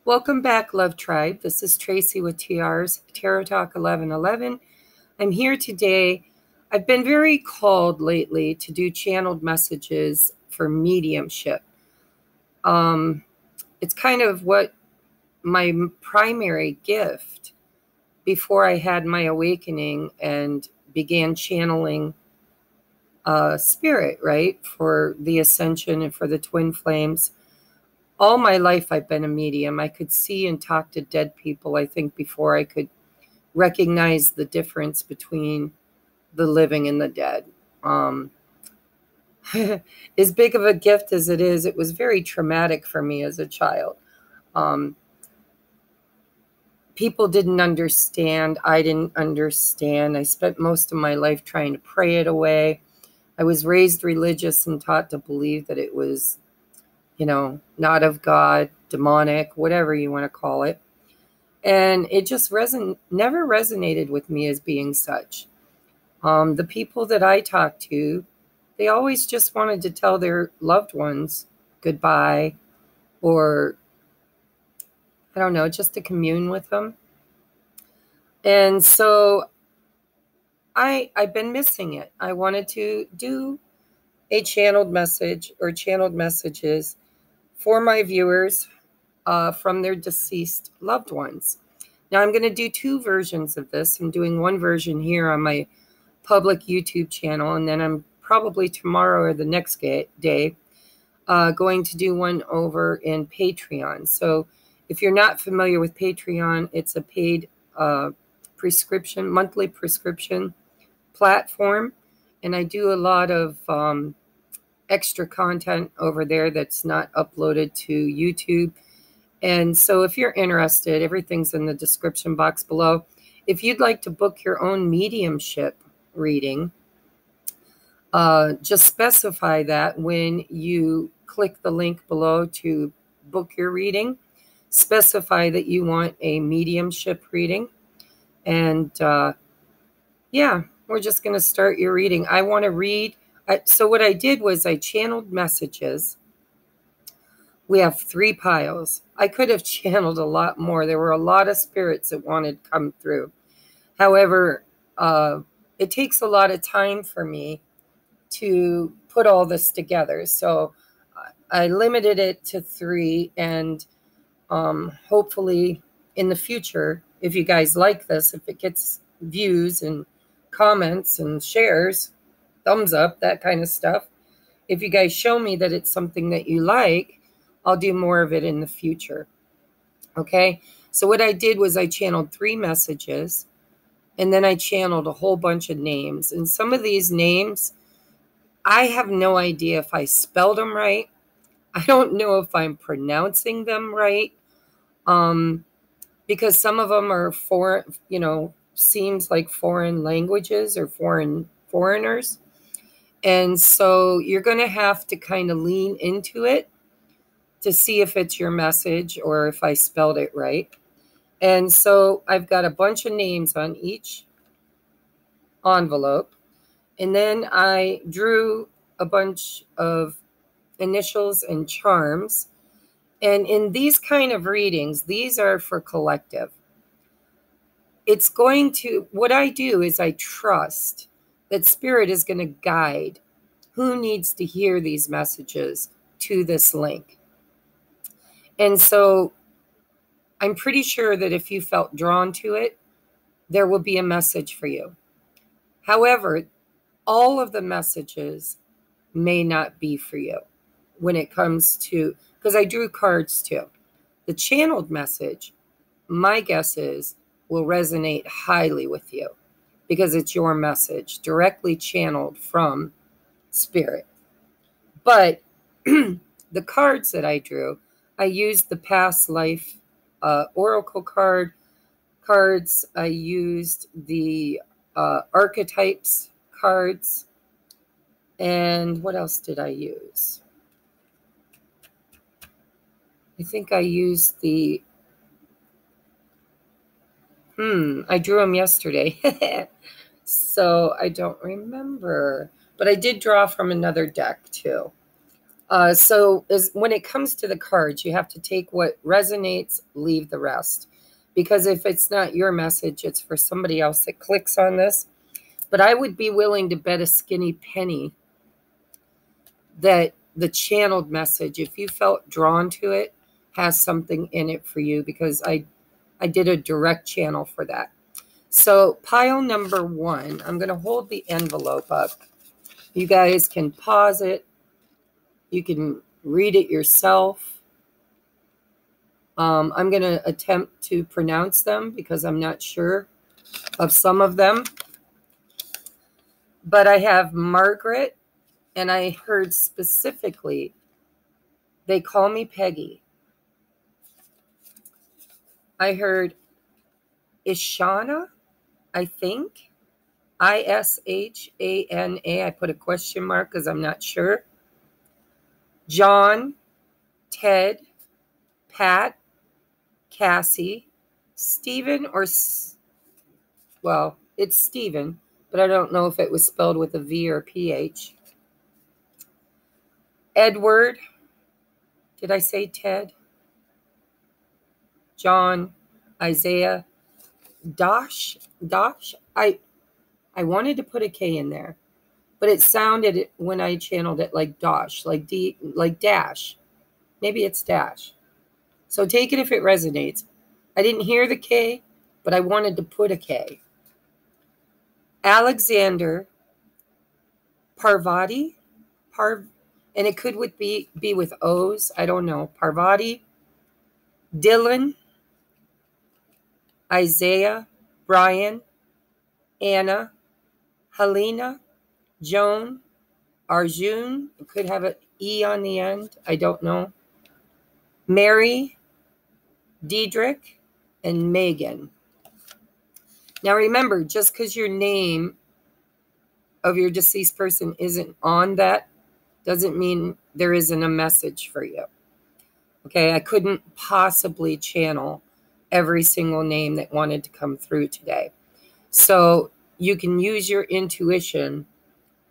Welcome back, Love Tribe. This is Tracie with TR's Tarot Talk 1111. I'm here today. I've been very called lately to do channeled messages for mediumship. It's kind of what my primary gift before I had my awakening and began channeling spirit, right, for the ascension and for the twin flames. All my life I've been a medium. I could see and talk to dead people, I think, before I could recognize the difference between the living and the dead. As big of a gift as it is, it was very traumatic for me as a child. People didn't understand. I didn't understand. I spent most of my life trying to pray it away. I was raised religious and taught to believe that it was, not of God, demonic, whatever you want to call it. And it just never resonated with me as being such. The people that I talked to, they always just wanted to tell their loved ones goodbye, or, I don't know, just to commune with them. And so I've been missing it. I wanted to do a channeled message or channeled messages for my viewers from their deceased loved ones. Now, I'm going to do two versions of this. I'm doing one version here on my public YouTube channel, and then I'm probably tomorrow or the next day going to do one over in Patreon. So if you're not familiar with Patreon, it's a paid monthly prescription platform, and I do a lot of extra content over there that's not uploaded to YouTube. And so if you're interested, everything's in the description box below. If you'd like to book your own mediumship reading, just specify that when you click the link below to book your reading. Specify that you want a mediumship reading. And yeah, we're just going to start your reading. I want to read. So what I did was I channeled messages. We have 3 piles. I could have channeled a lot more. There were a lot of spirits that wanted to come through. However, it takes a lot of time for me to put all this together. So I limited it to 3, and hopefully in the future, if you guys like this, if it gets views and comments and shares, thumbs up, that kind of stuff, if you guys show me that it's something that you like, I'll do more of it in the future. Okay, so what I did was I channeled 3 messages, and then I channeled a whole bunch of names. And some of these names, I have no idea if I spelled them right. I don't know if I'm pronouncing them right, because some of them are foreign, seems like foreign languages or foreigners. And so you're going to have to kind of lean into it to see if it's your message or if I spelled it right. And so I've got a bunch of names on each envelope. And then I drew a bunch of initials and charms. And in these kind of readings, these are for collective. What I do is I trust that Spirit is going to guide who needs to hear these messages to this link. And so I'm pretty sure that if you felt drawn to it, there will be a message for you. However, all of the messages may not be for you when it comes to, because I drew cards too. The channeled message, my guess is, will resonate highly with you because it's your message directly channeled from Spirit. But the cards that I drew, I used the past life oracle cards. I used the archetypes cards. And what else did I use? I think I used I drew them yesterday. So I don't remember. But I did draw from another deck too. So when it comes to the cards, you have to take what resonates, leave the rest. Because if it's not your message, it's for somebody else that clicks on this. But I would be willing to bet a skinny penny that the channeled message, if you felt drawn to it, has something in it for you, because I did a direct channel for that. So pile number 1, I'm going to hold the envelope up. You guys can pause it. You can read it yourself. I'm going to attempt to pronounce them because I'm not sure of some of them. But I have Margaret, and I heard specifically, they call me Peggy. I heard Ishana, I think. Ishana. I put a question mark because I'm not sure. John, Ted, Pat, Cassie, Stephen, well, it's Stephen, but I don't know if it was spelled with a V or a PH. Edward. Did I say Ted? John, Isaiah, Dosh. I wanted to put a K in there, but it sounded when I channeled it like Dosh, like dash. Maybe it's dash. So take it if it resonates. I didn't hear the K, but I wanted to put a K. Alexander, Parvati, and it could be with O's. I don't know. Parvati, Dylan, Isaiah, Brian, Anna, Helena, Joan, Arjun. It could have an E on the end. I don't know. Mary, Diedrich, and Megan. Now remember, just because your name of your deceased person isn't on that doesn't mean there isn't a message for you. Okay, I couldn't possibly channel every single name that wanted to come through today. So you can use your intuition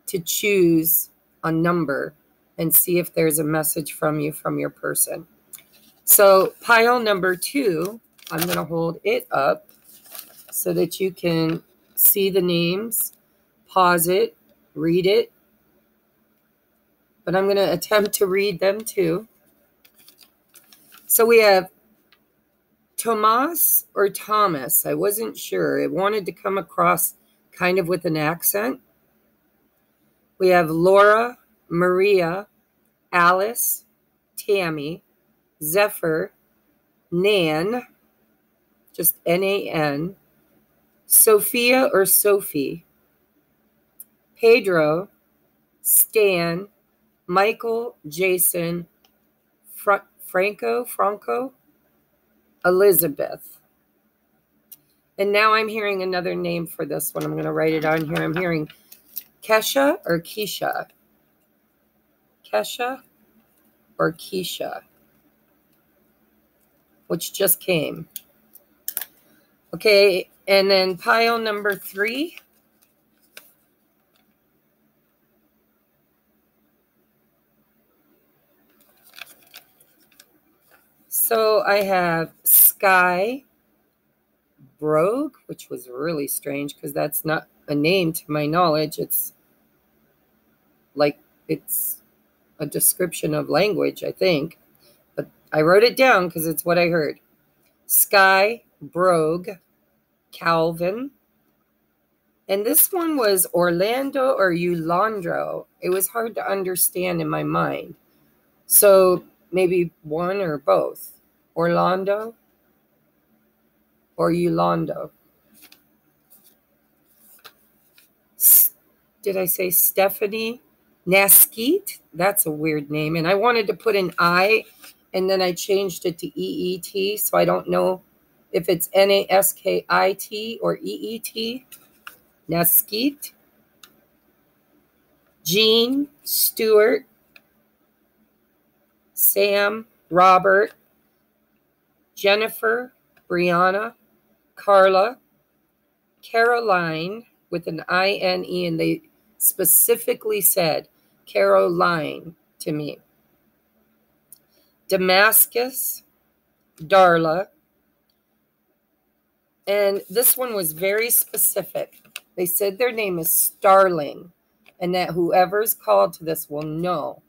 to choose a number and see if there's a message from you, from your person. So pile number 2, I'm going to hold it up so that you can see the names, pause it, read it. But I'm going to attempt to read them too. So we have Tomas or Thomas. I wasn't sure. I wanted to come across kind of with an accent. We have Laura, Maria, Alice, Tammy, Zephyr, Nan, just Nan, Sophia or Sophie, Pedro, Stan, Michael, Jason, Franco, Elizabeth. And now I'm hearing another name for this one. I'm going to write it on here. I'm hearing Kesha or Keisha. Kesha or Keisha, which just came. Okay, and then pile number 3. So I have Sky Brogue, which was really strange because that's not a name to my knowledge. It's like it's a description of language, I think. But I wrote it down because it's what I heard. Sky Brogue, Calvin. And this one was Orlando or Eulandro. It was hard to understand in my mind. So maybe one or both. Orlando or Eulando. Did I say Stephanie Naskeet? That's a weird name. And I wanted to put an I, and then I changed it to EET. So I don't know if it's Naskit or EET. Naskeet. Jean, Stuart, Sam, Robert, Jennifer, Brianna, Carla, Caroline with an INE, and they specifically said Caroline to me. Damascus, Darla. And this one was very specific. They said their name is Starling, and that whoever's called to this will know.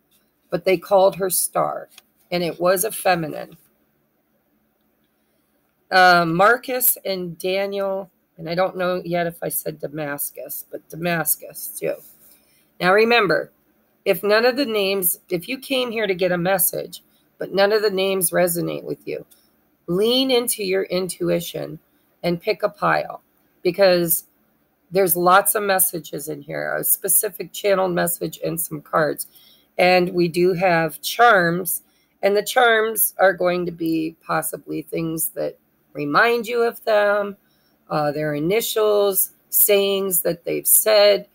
But they called her Star, and it was a feminine. Marcus and Daniel, and I don't know yet if I said Damascus, but Damascus too. Now remember, if none of the names, if you came here to get a message, but none of the names resonate with you, lean into your intuition and pick a pile, because there's lots of messages in here, a specific channeled message and some cards. And we do have charms, and the charms are going to be possibly things that remind you of them, their initials, sayings that they've said.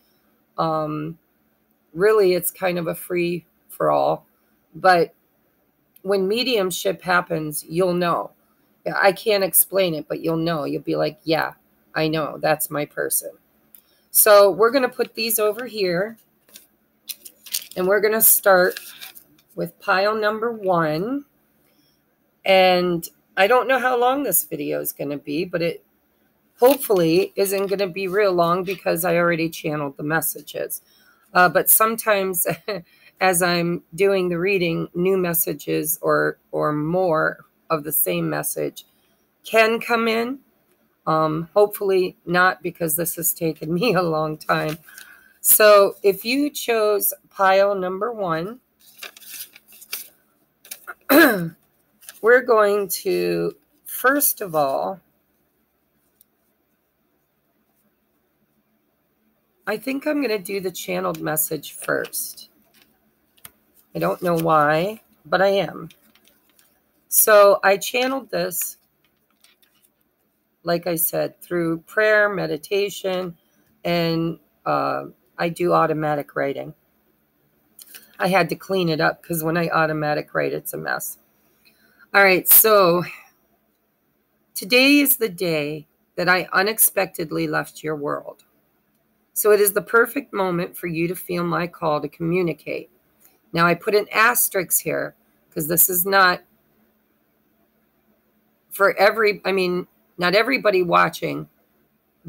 Really, it's kind of a free for all. But when mediumship happens, you'll know. I can't explain it, but you'll know. You'll be like, yeah, I know. That's my person. So we're going to put these over here. And we're going to start with pile number 1. And I don't know how long this video is going to be, but it hopefully isn't going to be real long because I already channeled the messages. But sometimes as I'm doing the reading, new messages or more of the same message can come in. Hopefully not, because this has taken me a long time. So if you chose pile number 1, we're going to, first of all, I think I'm going to do the channeled message first. I don't know why, but I am. So I channeled this, like I said, through prayer, meditation, and I do automatic writing. I had to clean it up because when I automatic write, it's a mess. All right, so today is the day that I unexpectedly left your world. So it is the perfect moment for you to feel my call to communicate. Now I put an asterisk here because this is not for not everybody watching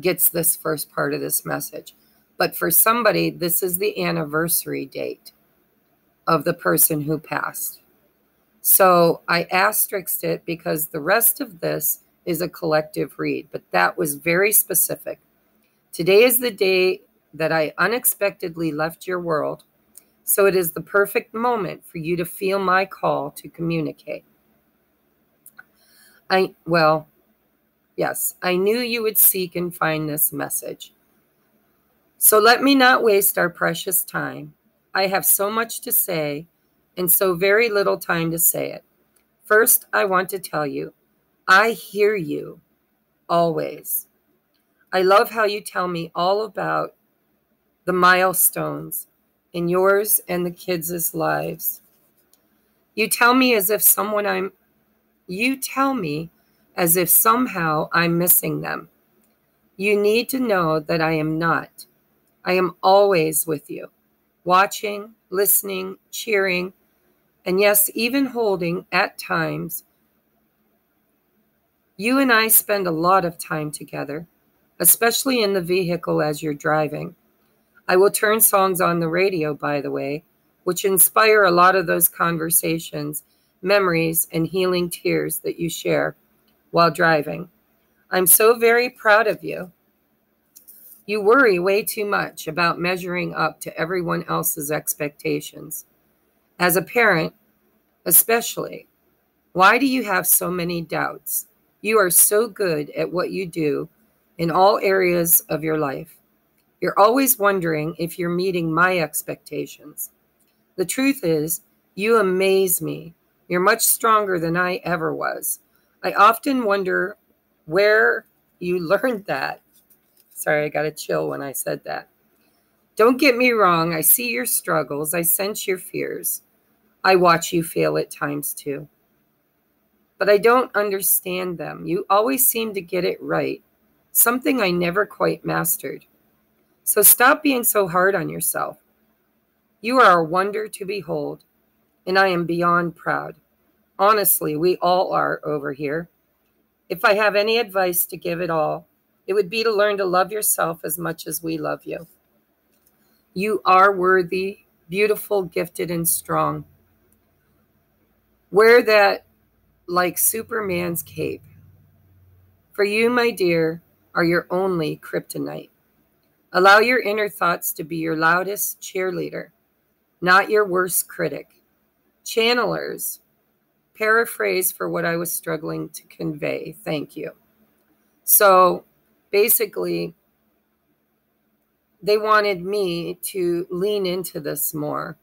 gets this first part of this message. But for somebody, this is the anniversary date of the person who passed. So I asterisked it because the rest of this is a collective read, but that was very specific. Today is the day that I unexpectedly left your world, so it is the perfect moment for you to feel my call to communicate. Yes, I knew you would seek and find this message. So let me not waste our precious time. I have so much to say and so very little time to say it. First, I want to tell you, I hear you always. I love how you tell me all about the milestones in yours and the kids' lives. You tell me as if somehow I'm missing them. You need to know that I am not. I am always with you, watching, listening, cheering, and yes, even holding at times. You and I spend a lot of time together, especially in the vehicle as you're driving. I will turn songs on the radio, by the way, which inspire a lot of those conversations, memories, and healing tears that you share while driving. I'm so very proud of you. You worry way too much about measuring up to everyone else's expectations. As a parent, especially, why do you have so many doubts? You are so good at what you do in all areas of your life. You're always wondering if you're meeting my expectations. The truth is, you amaze me. You're much stronger than I ever was. I often wonder where you learned that. Sorry, I got a chill when I said that. Don't get me wrong. I see your struggles. I sense your fears. I watch you fail at times too. But I don't understand them. You always seem to get it right, something I never quite mastered. So stop being so hard on yourself. You are a wonder to behold, and I am beyond proud. Honestly, we all are over here. If I have any advice to give at all, it would be to learn to love yourself as much as we love you. You are worthy, beautiful, gifted, and strong. Wear that like Superman's cape. For you, my dear, are your only kryptonite. Allow your inner thoughts to be your loudest cheerleader, not your worst critic. Channelers, paraphrase for what I was struggling to convey. Thank you. So basically, they wanted me to lean into this more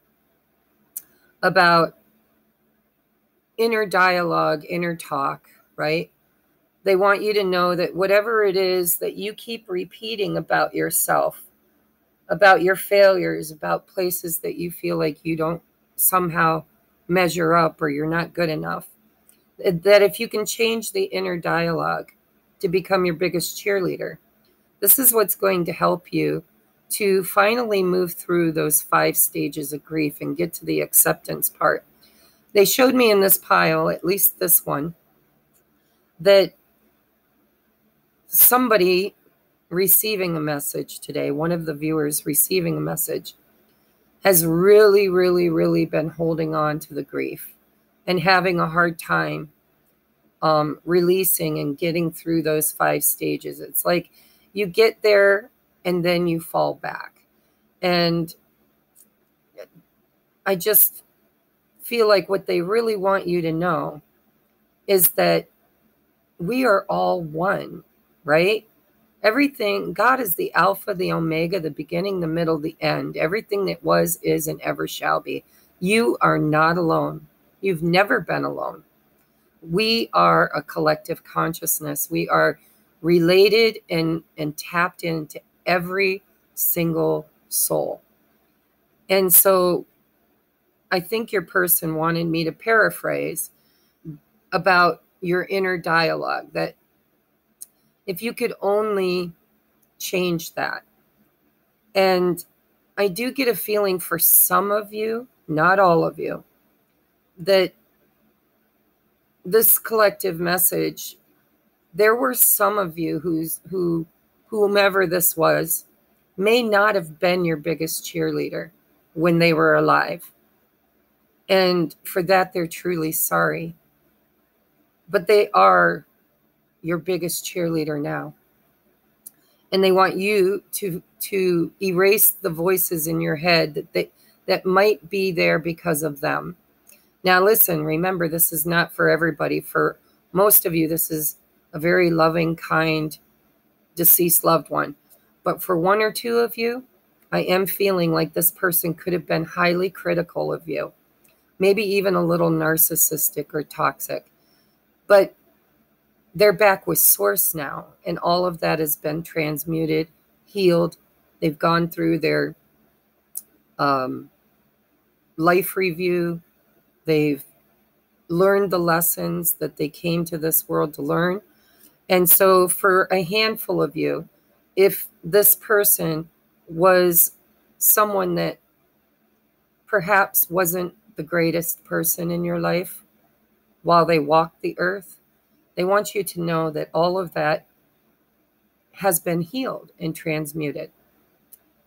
about inner dialogue, inner talk, right? They want you to know that whatever it is that you keep repeating about yourself, about your failures, about places that you feel like you don't somehow measure up or you're not good enough, that if you can change the inner dialogue to become your biggest cheerleader, this is what's going to help you to finally move through those 5 stages of grief and get to the acceptance part. They showed me in this pile, at least this one, that somebody receiving a message today, one of the viewers receiving a message, has really, really, really been holding on to the grief and having a hard time releasing and getting through those 5 stages. It's like you get there and then you fall back. And I just feel like what they really want you to know is that we are all one, right? Everything, God is the Alpha, the Omega, the beginning, the middle, the end. Everything that was, is, and ever shall be. You are not alone. You've never been alone. We are a collective consciousness. We are related and tapped into every single soul. And so I think your person wanted me to paraphrase about your inner dialogue, that if you could only change that. And I do get a feeling for some of you, not all of you, that this collective message, there were some of you whomever this was, may not have been your biggest cheerleader when they were alive. And for that, they're truly sorry. But they are your biggest cheerleader now. And they want you to erase the voices in your head that might be there because of them. Now, listen, remember, this is not for everybody. For most of you, this is a very loving, kind, deceased loved one. But for 1 or 2 of you, I am feeling like this person could have been highly critical of you, maybe even a little narcissistic or toxic. But they're back with source now, and all of that has been transmuted, healed. They've gone through their life review. They've learned the lessons that they came to this world to learn. And so for a handful of you, if this person was someone that perhaps wasn't the greatest person in your life while they walked the earth, they want you to know that all of that has been healed and transmuted.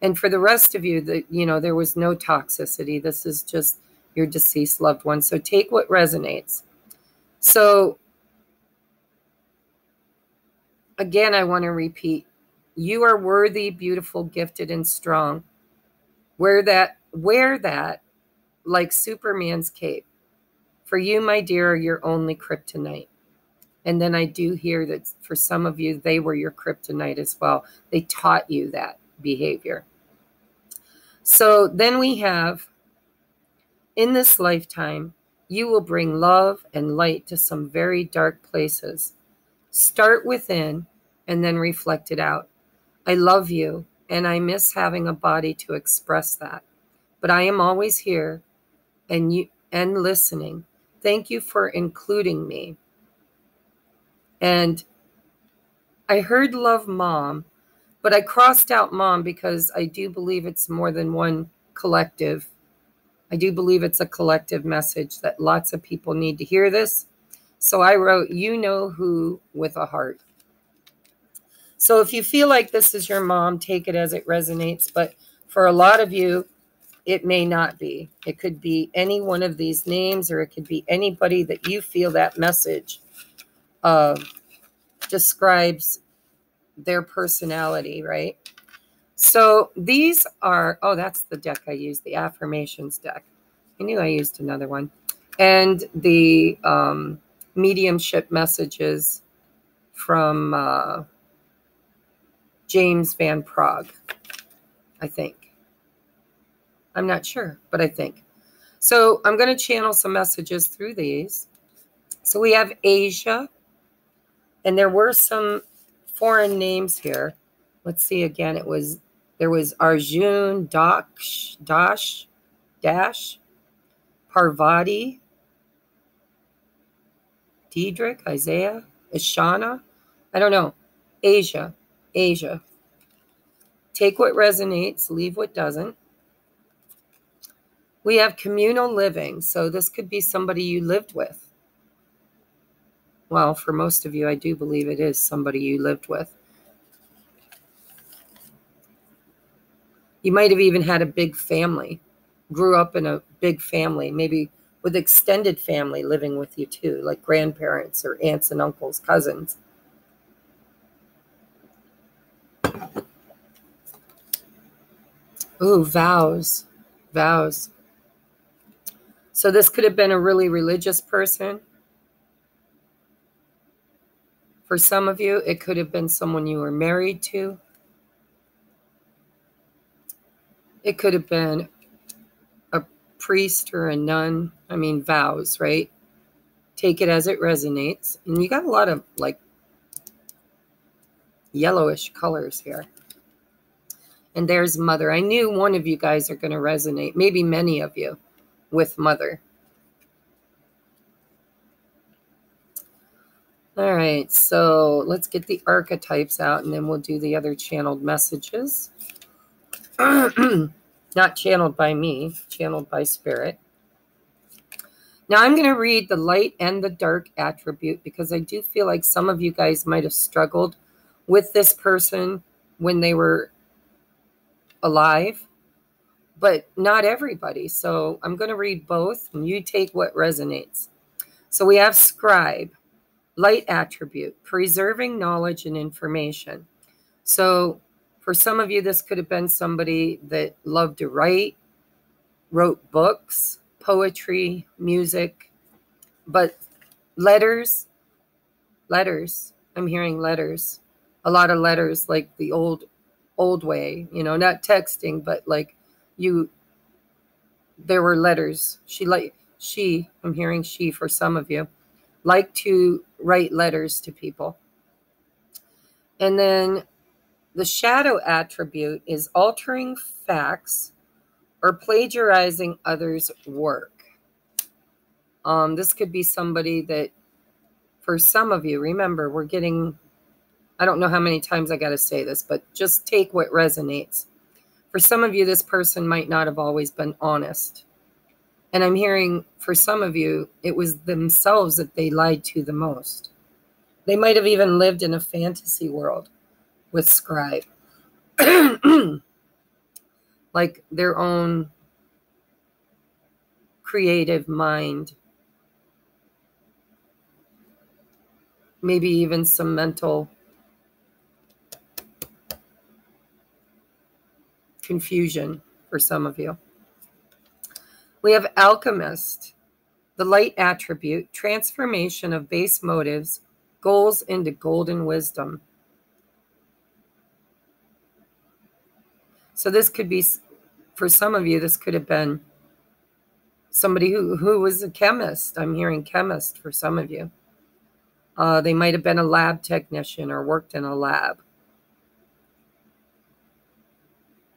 And for the rest of you, there was no toxicity. This is just your deceased loved one. So take what resonates. So again, I want to repeat, you are worthy, beautiful, gifted, and strong. Wear that like Superman's cape. For you, my dear, are your only kryptonite. And then I do hear that for some of you, they were your kryptonite as well. They taught you that behavior. So then we have, in this lifetime, you will bring love and light to some very dark places. Start within and then reflect it out. I love you, and I miss having a body to express that. But I am always here and listening. Thank you for including me. And I heard love mom, but I crossed out mom because I do believe it's more than one collective I do believe it's a collective message that lots of people need to hear this. So I wrote, you know who, with a heart. So if you feel like this is your mom, take it as it resonates. But for a lot of you, it may not be. It could be any one of these names, or it could be anybody that you feel that message describes their personality, right? So these are, oh, that's the deck I used, the affirmations deck. I knew I used another one. And the mediumship messages from James Van Prague, I think. I'm not sure, but I think. So I'm going to channel some messages through these. So we have Asia, and there were some foreign names here. Let's see again. There was Arjun, Dash, Parvati, Diedrich, Isaiah, Ishana. I don't know. Asia. Take what resonates, leave what doesn't. We have communal living. So this could be somebody you lived with. Well, for most of you, I do believe it is somebody you lived with. You might have even had a big family, grew up in a big family, maybe with extended family living with you too, like grandparents or aunts and uncles, cousins. Ooh, vows. So this could have been a really religious person. For some of you, it could have been someone you were married to. It could have been a priest or a nun. I mean, vows, right? Take it as it resonates. And you got a lot of like yellowish colors here. And there's mother. I knew one of you guys are going to resonate, maybe many of you, with mother. All right, so let's get the archetypes out, and then we'll do the other channeled messages. Not channeled by me, channeled by spirit. Now I'm going to read the light and the dark attribute, because I do feel like some of you guys might have struggled with this person when they were alive, but not everybody. So I'm going to read both, and you take what resonates. So we have scribe, light attribute, preserving knowledge and information. So for some of you, this could have been somebody that loved to write, wrote books, poetry, music, but letters, I'm hearing letters, a lot of letters, like the old way, you know, not texting, but like there were letters. I'm hearing she for some of you, like to write letters to people. And then the shadow attribute is altering facts or plagiarizing others' work. This could be somebody that, for some of you, remember, we're getting, I don't know how many times I got to say this, but just take what resonates. For some of you, this person might not have always been honest. And I'm hearing, for some of you, it was themselves that they lied to the most. They might have even lived in a fantasy world with scribe. Like their own creative mind. Maybe even some mental confusion for some of you. We have Alchemist, the light attribute, transformation of base motives, goals into golden wisdom. So this could be, for some of you, this could have been somebody who was a chemist. I'm hearing chemist for some of you. They might have been a lab technician or worked in a lab.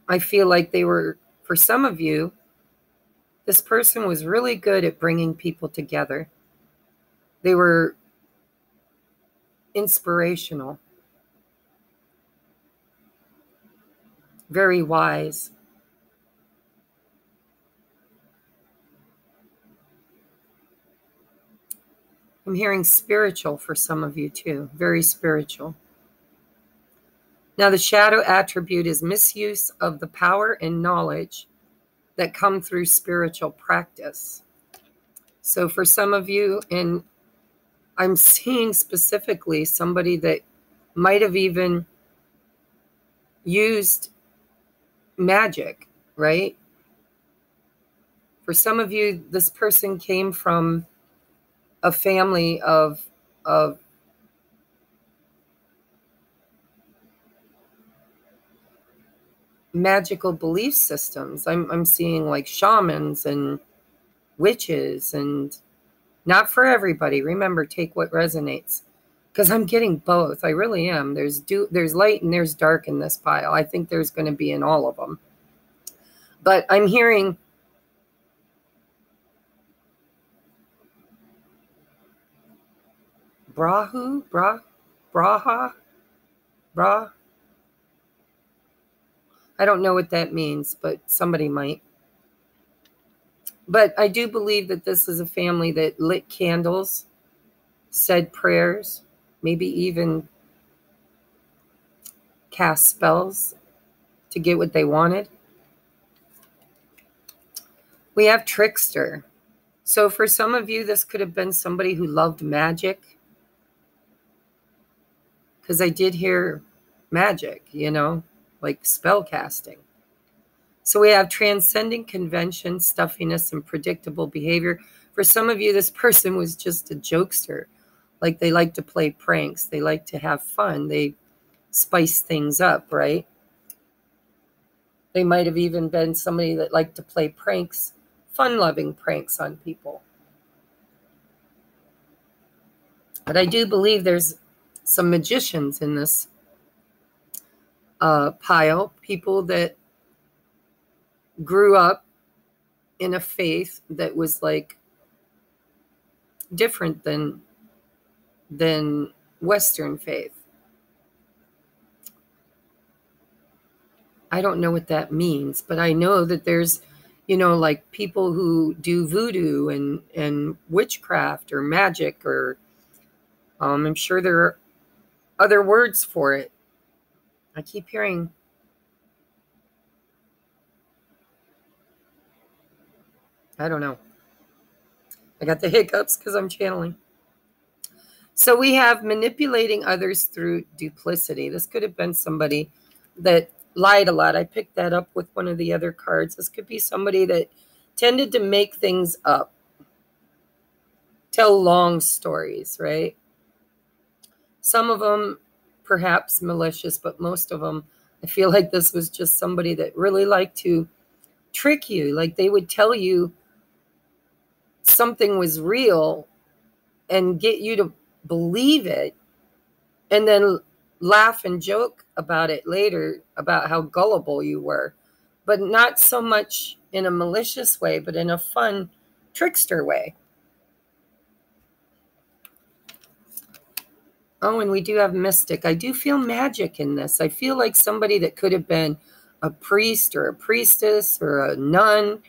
I feel like they were, for some of you, this person was really good at bringing people together. They were inspirational, very wise. I'm hearing spiritual for some of you too, very spiritual. Now, the shadow attribute is misuse of the power and knowledge that come through spiritual practice. So for some of you, and I'm seeing specifically somebody that might have even used magic, right? For some of you, this person came from a family of magical belief systems. I'm seeing like shamans and witches, and not for everybody. Remember, take what resonates, because I'm getting both. I really am. There's light and there's dark in this pile. I think there's going to be in all of them. But I'm hearing Braha. I don't know what that means, but somebody might. But I do believe that this is a family that lit candles, said prayers, maybe even cast spells to get what they wanted. We have trickster. So for some of you, this could have been somebody who loved magic, because I did hear magic, like spell casting. So we have transcending convention, stuffiness, and predictable behavior. For some of you, this person was just a jokester. Like, they like to play pranks. They like to have fun. They spice things up, right? They might have even been somebody that liked to play pranks, fun-loving pranks on people. But I do believe there's some magicians in this pile, people that grew up in a faith that was like different than Western faith. I don't know what that means, but I know that there's, like people who do voodoo and witchcraft or magic, or I'm sure there are other words for it. I keep hearing I don't know. I got the hiccups because I'm channeling. So we have manipulating others through duplicity. This could have been somebody that lied a lot. I picked that up with one of the other cards. This could be somebody that tended to make things up, tell long stories, right? Some of them perhaps malicious, but most of them, I feel like this was just somebody that really liked to trick you. Like, they would tell you something was real and get you to believe it, and then laugh and joke about it later, about how gullible you were, but not so much in a malicious way, but in a fun trickster way. Oh, and we do have mystic. I do feel magic in this. I feel like somebody that could have been a priest or a priestess or a nun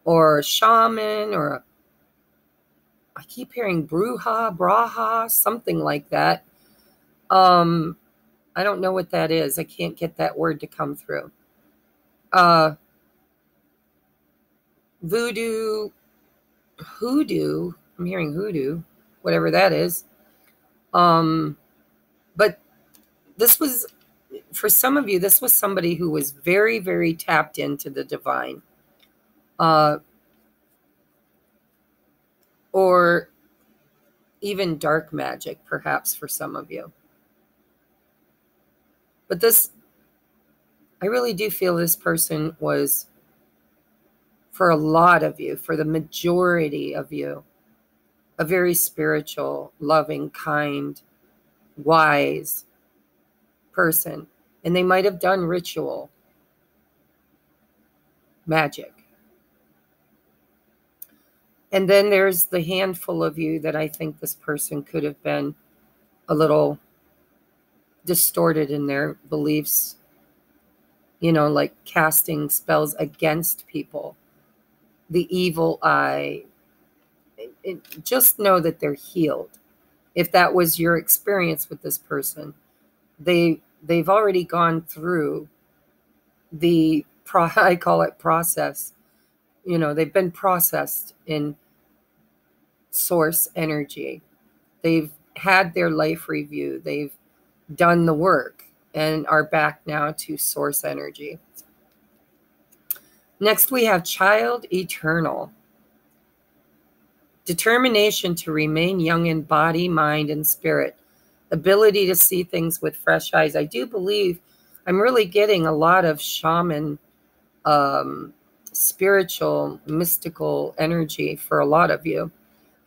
or a shaman, or I keep hearing braha, something like that. I don't know what that is. I can't get that word to come through. Voodoo, hoodoo. I'm hearing hoodoo, whatever that is. But this was, for some of you, this was somebody who was very, very tapped into the divine. Or even dark magic, perhaps, for some of you. But this, I really do feel this person was, for a lot of you, for the majority of you, a very spiritual, loving, kind, wise person. And they might have done ritual magic. And then there's the handful of you that I think this person could have been a little distorted in their beliefs, like casting spells against people, the evil eye. Just know that they're healed. if that was your experience with this person, they've already gone through the I call it process. You know, they've been processed in source energy. They've had their life review. They've done the work and are back now to source energy. Next, we have child eternal. Determination to remain young in body, mind, and spirit. Ability to see things with fresh eyes. I do believe I'm really getting a lot of shaman, spiritual, mystical energy for a lot of you.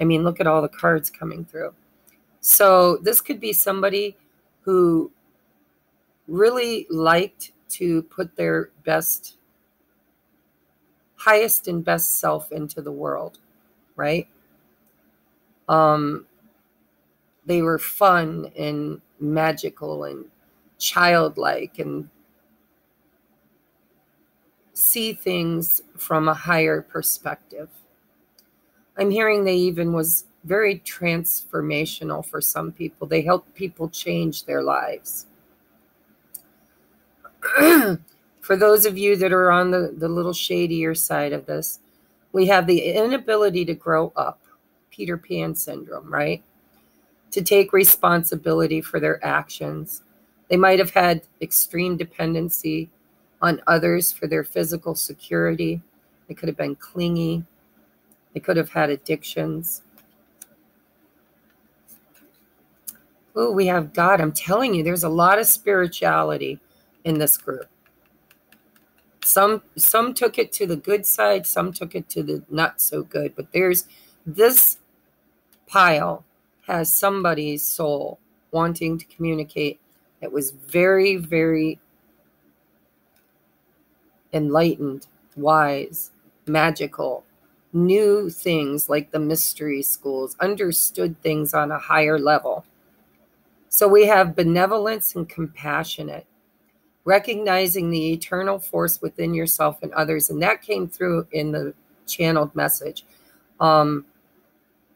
I mean, look at all the cards coming through. So this could be somebody who really liked to put their best, highest and best self into the world, right? They were fun and magical and childlike and see things from a higher perspective. I'm hearing they even was very transformational for some people. They helped people change their lives. For those of you that are on the little shadier side of this, we have the inability to grow up, Peter Pan syndrome, right? To take responsibility for their actions. They might have had extreme dependency on others for their physical security. They could have been clingy. They could have had addictions. Oh, we have God. I'm telling you, there's a lot of spirituality in this group. Some took it to the good side, some took it to the not so good. But there's this pile has somebody's soul wanting to communicate. It was very, very enlightened, wise, magical, knew things like the mystery schools, understood things on a higher level. So we have benevolence and compassionate, recognizing the eternal force within yourself and others. And that came through in the channeled message.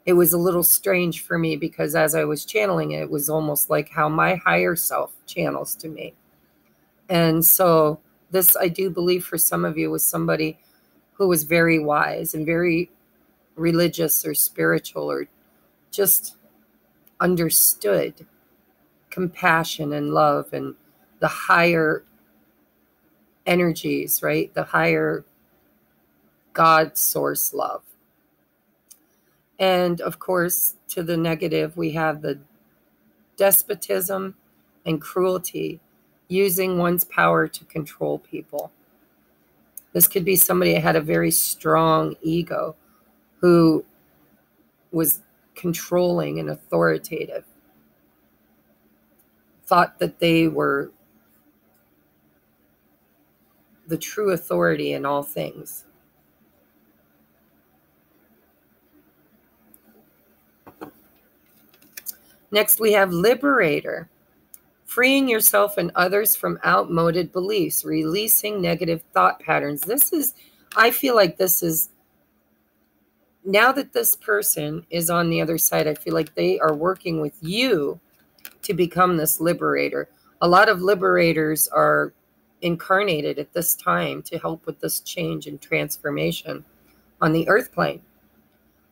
It was a little strange for me because as I was channeling it, it was almost like how my higher self channels to me. And so this, I do believe for some of you, was somebody who was very wise and very religious or spiritual or just understood compassion and love and the higher energies, right? The higher God source love. And of course, to the negative, we have the despotism and cruelty, using one's power to control people. This could be somebody that had a very strong ego who was controlling and authoritative, thought that they were the true authority in all things. Next, we have liberator, freeing yourself and others from outmoded beliefs, releasing negative thought patterns. This is, I feel like this is, now that this person is on the other side, I feel like they are working with you to become this liberator. A lot of liberators are incarnated at this time to help with this change and transformation on the earth plane.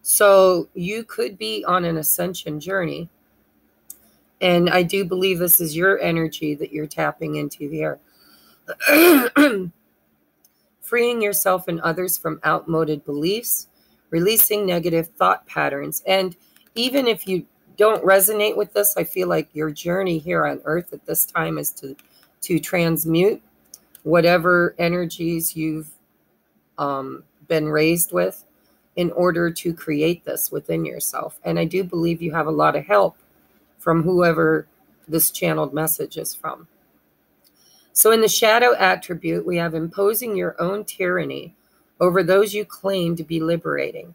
So you could be on an ascension journey. And I do believe this is your energy that you're tapping into here. Freeing yourself and others from outmoded beliefs, releasing negative thought patterns. And even if you don't resonate with this, I feel like your journey here on earth at this time is to transmute whatever energies you've been raised with in order to create this within yourself. And I do believe you have a lot of help from whoever this channeled message is from. So in the shadow attribute, we have imposing your own tyranny over those you claim to be liberating,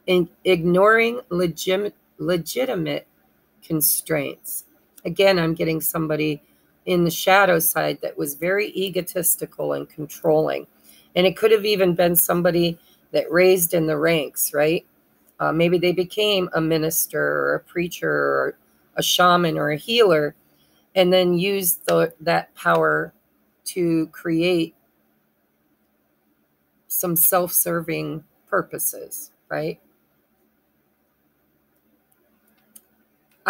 and ignoring legitimate constraints. Again, I'm getting somebody in the shadow side that was very egotistical and controlling. And it could have even been somebody that raised in the ranks, right? Maybe they became a minister or a preacher or a shaman or a healer, and then use that power to create some self-serving purposes, right?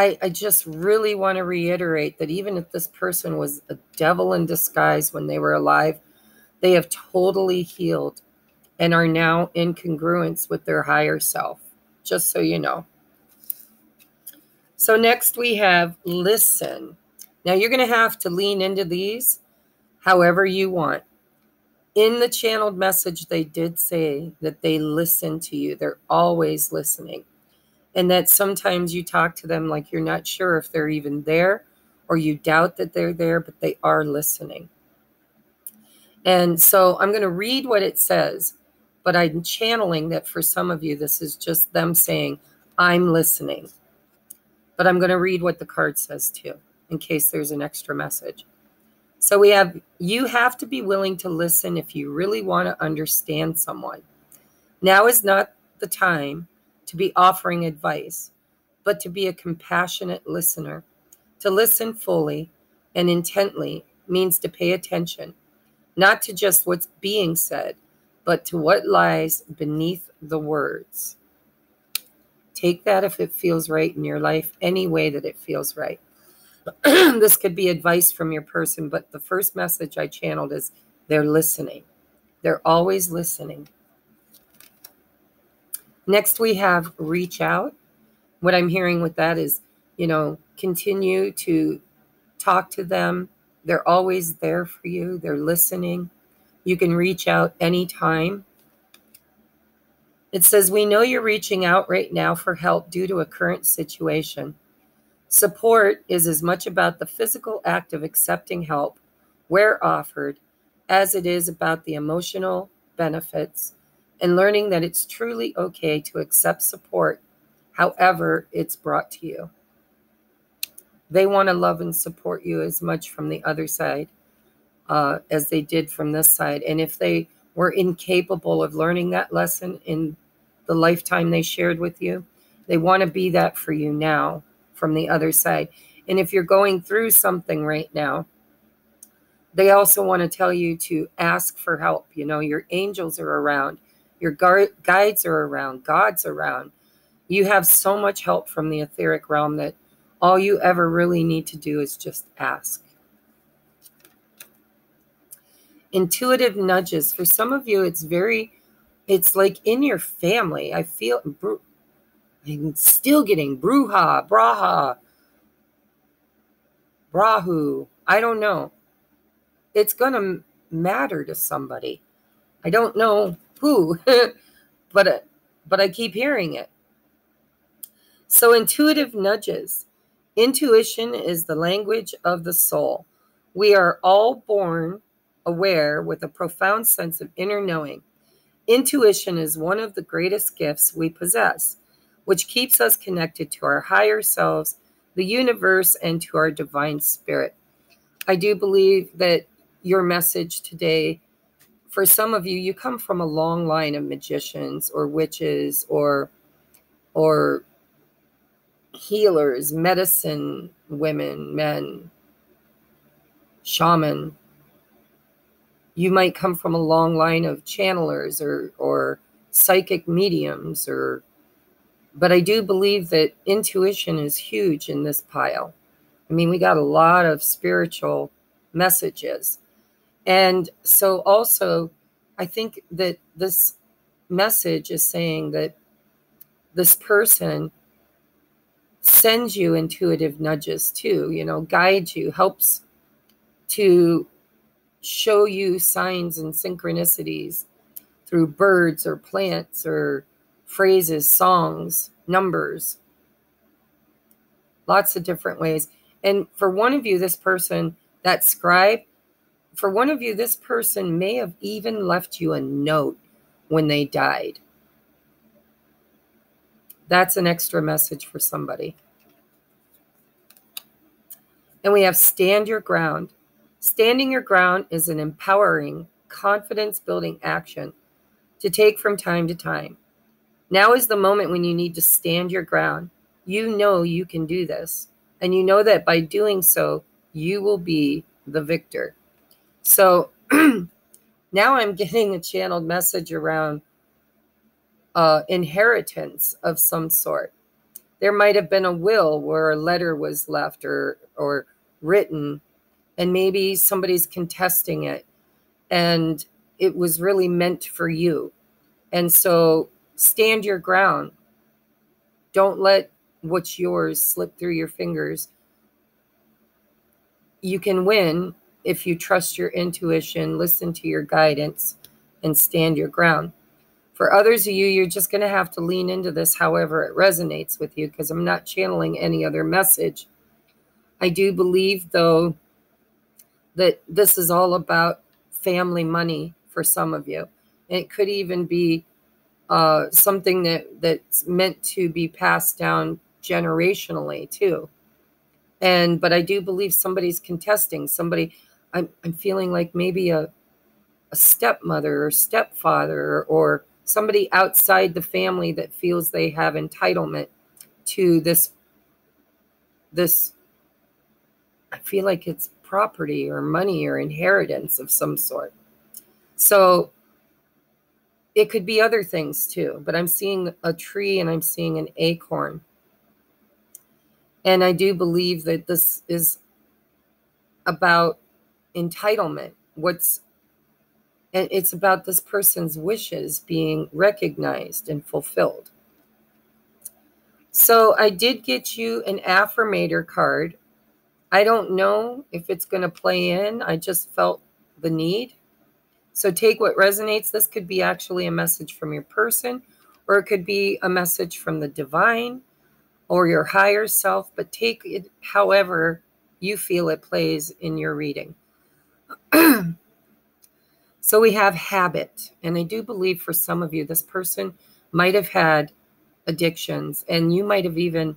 I just really want to reiterate that even if this person was a devil in disguise when they were alive, they have totally healed and are now in congruence with their higher self, just so you know. So next we have listen. Now you're going to have to lean into these however you want. In the channeled message, they did say that they listen to you. They're always listening. And that sometimes you talk to them like you're not sure if they're even there, or you doubt that they're there, but they are listening. And so I'm going to read what it says, but I'm channeling that for some of you, this is just them saying, I'm listening. But I'm going to read what the card says too, in case there's an extra message. So we have, you have to be willing to listen if you really want to understand someone. Now is not the time to be offering advice, but to be a compassionate listener. To listen fully and intently means to pay attention, not to just what's being said, but to what lies beneath the words. Take that if it feels right in your life, any way that it feels right. This could be advice from your person, but the first message I channeled is they're listening. They're always listening. Next, we have reach out. What I'm hearing with that is, continue to talk to them. They're always there for you. They're listening. You can reach out anytime. It says, we know you're reaching out right now for help due to a current situation. Support is as much about the physical act of accepting help where offered as it is about the emotional benefits and learning that it's truly okay to accept support however it's brought to you. They want to love and support you as much from the other side as they did from this side. And if they were incapable of learning that lesson in the lifetime they shared with you, they want to be that for you now from the other side. And if you're going through something right now, they also want to tell you to ask for help. Your angels are around, your guides are around, God's around. You have so much help from the etheric realm that all you ever really need to do is just ask. Intuitive nudges. For some of you, it's like in your family. I feel, I'm still getting bruja, braha, brahu. I don't know. It's going to matter to somebody. I don't know who, but I keep hearing it. So intuitive nudges. Intuition is the language of the soul. We are all born aware with a profound sense of inner knowing. Intuition is one of the greatest gifts we possess, which keeps us connected to our higher selves, the universe, and to our divine spirit. I do believe that your message today, for some of you, you come from a long line of magicians or witches or healers, medicine women, men, shaman. You might come from a long line of channelers or psychic mediums, but I do believe that intuition is huge in this pile. I mean, we got a lot of spiritual messages. And so also, I think that this message is saying that this person sends you intuitive nudges too, guides you, helps to show you signs and synchronicities through birds or plants or phrases, songs, numbers, lots of different ways. And for one of you, this person, that scribe, for one of you, this person may have even left you a note when they died. That's an extra message for somebody. And we have stand your ground. Standing your ground is an empowering, confidence-building action to take from time to time. Now is the moment when you need to stand your ground. You know you can do this. And you know that by doing so, you will be the victor. So now I'm getting a channeled message around inheritance of some sort. There might have been a will where a letter was left or written, and maybe somebody's contesting it, and it was really meant for you. And so stand your ground. Don't let what's yours slip through your fingers. You can win if you trust your intuition, listen to your guidance, and stand your ground. For others of you, you're just going to have to lean into this however it resonates with you, because I'm not channeling any other message. I do believe, though, that this is all about family money for some of you. And it could even be something that's meant to be passed down generationally too. But I do believe somebody's contesting. Somebody, I'm feeling like maybe a stepmother or stepfather or somebody outside the family that feels they have entitlement to this, I feel like it's property or money or inheritance of some sort. So it could be other things too, but I'm seeing a tree and I'm seeing an acorn. And I do believe that this is about entitlement. And it's about this person's wishes being recognized and fulfilled. So I did get you an affirmator card. I don't know if it's going to play in. I just felt the need. So take what resonates. This could be actually a message from your person, or it could be a message from the divine or your higher self, but take it however you feel it plays in your reading. So we have habit, and I do believe for some of you, this person might have had addictions, and you might have even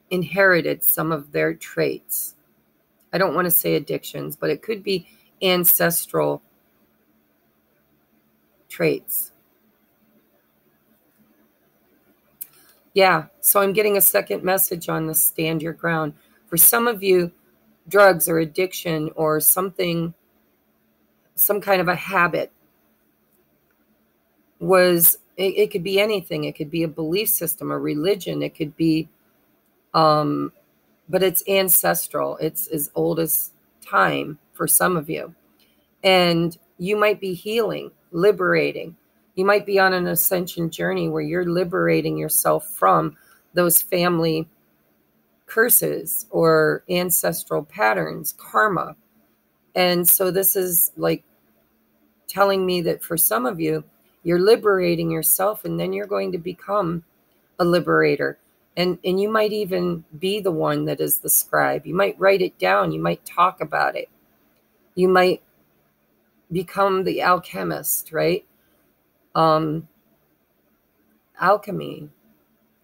inherited some of their traits. I don't want to say addictions, but it could be ancestral traits. Yeah, so I'm getting a second message on the stand your ground. For some of you, drugs or addiction or something, some kind of a habit was, it could be anything. It could be a belief system, a religion. It could be, but it's ancestral. It's as old as time for some of you. And you might be healing, liberating. You might be on an ascension journey where you're liberating yourself from those family curses or ancestral patterns, karma. And so this is like telling me that for some of you, you're liberating yourself, and then you're going to become a liberator. And you might even be the one that is the scribe. You might write it down. You might talk about it. You might become the alchemist, right? Alchemy.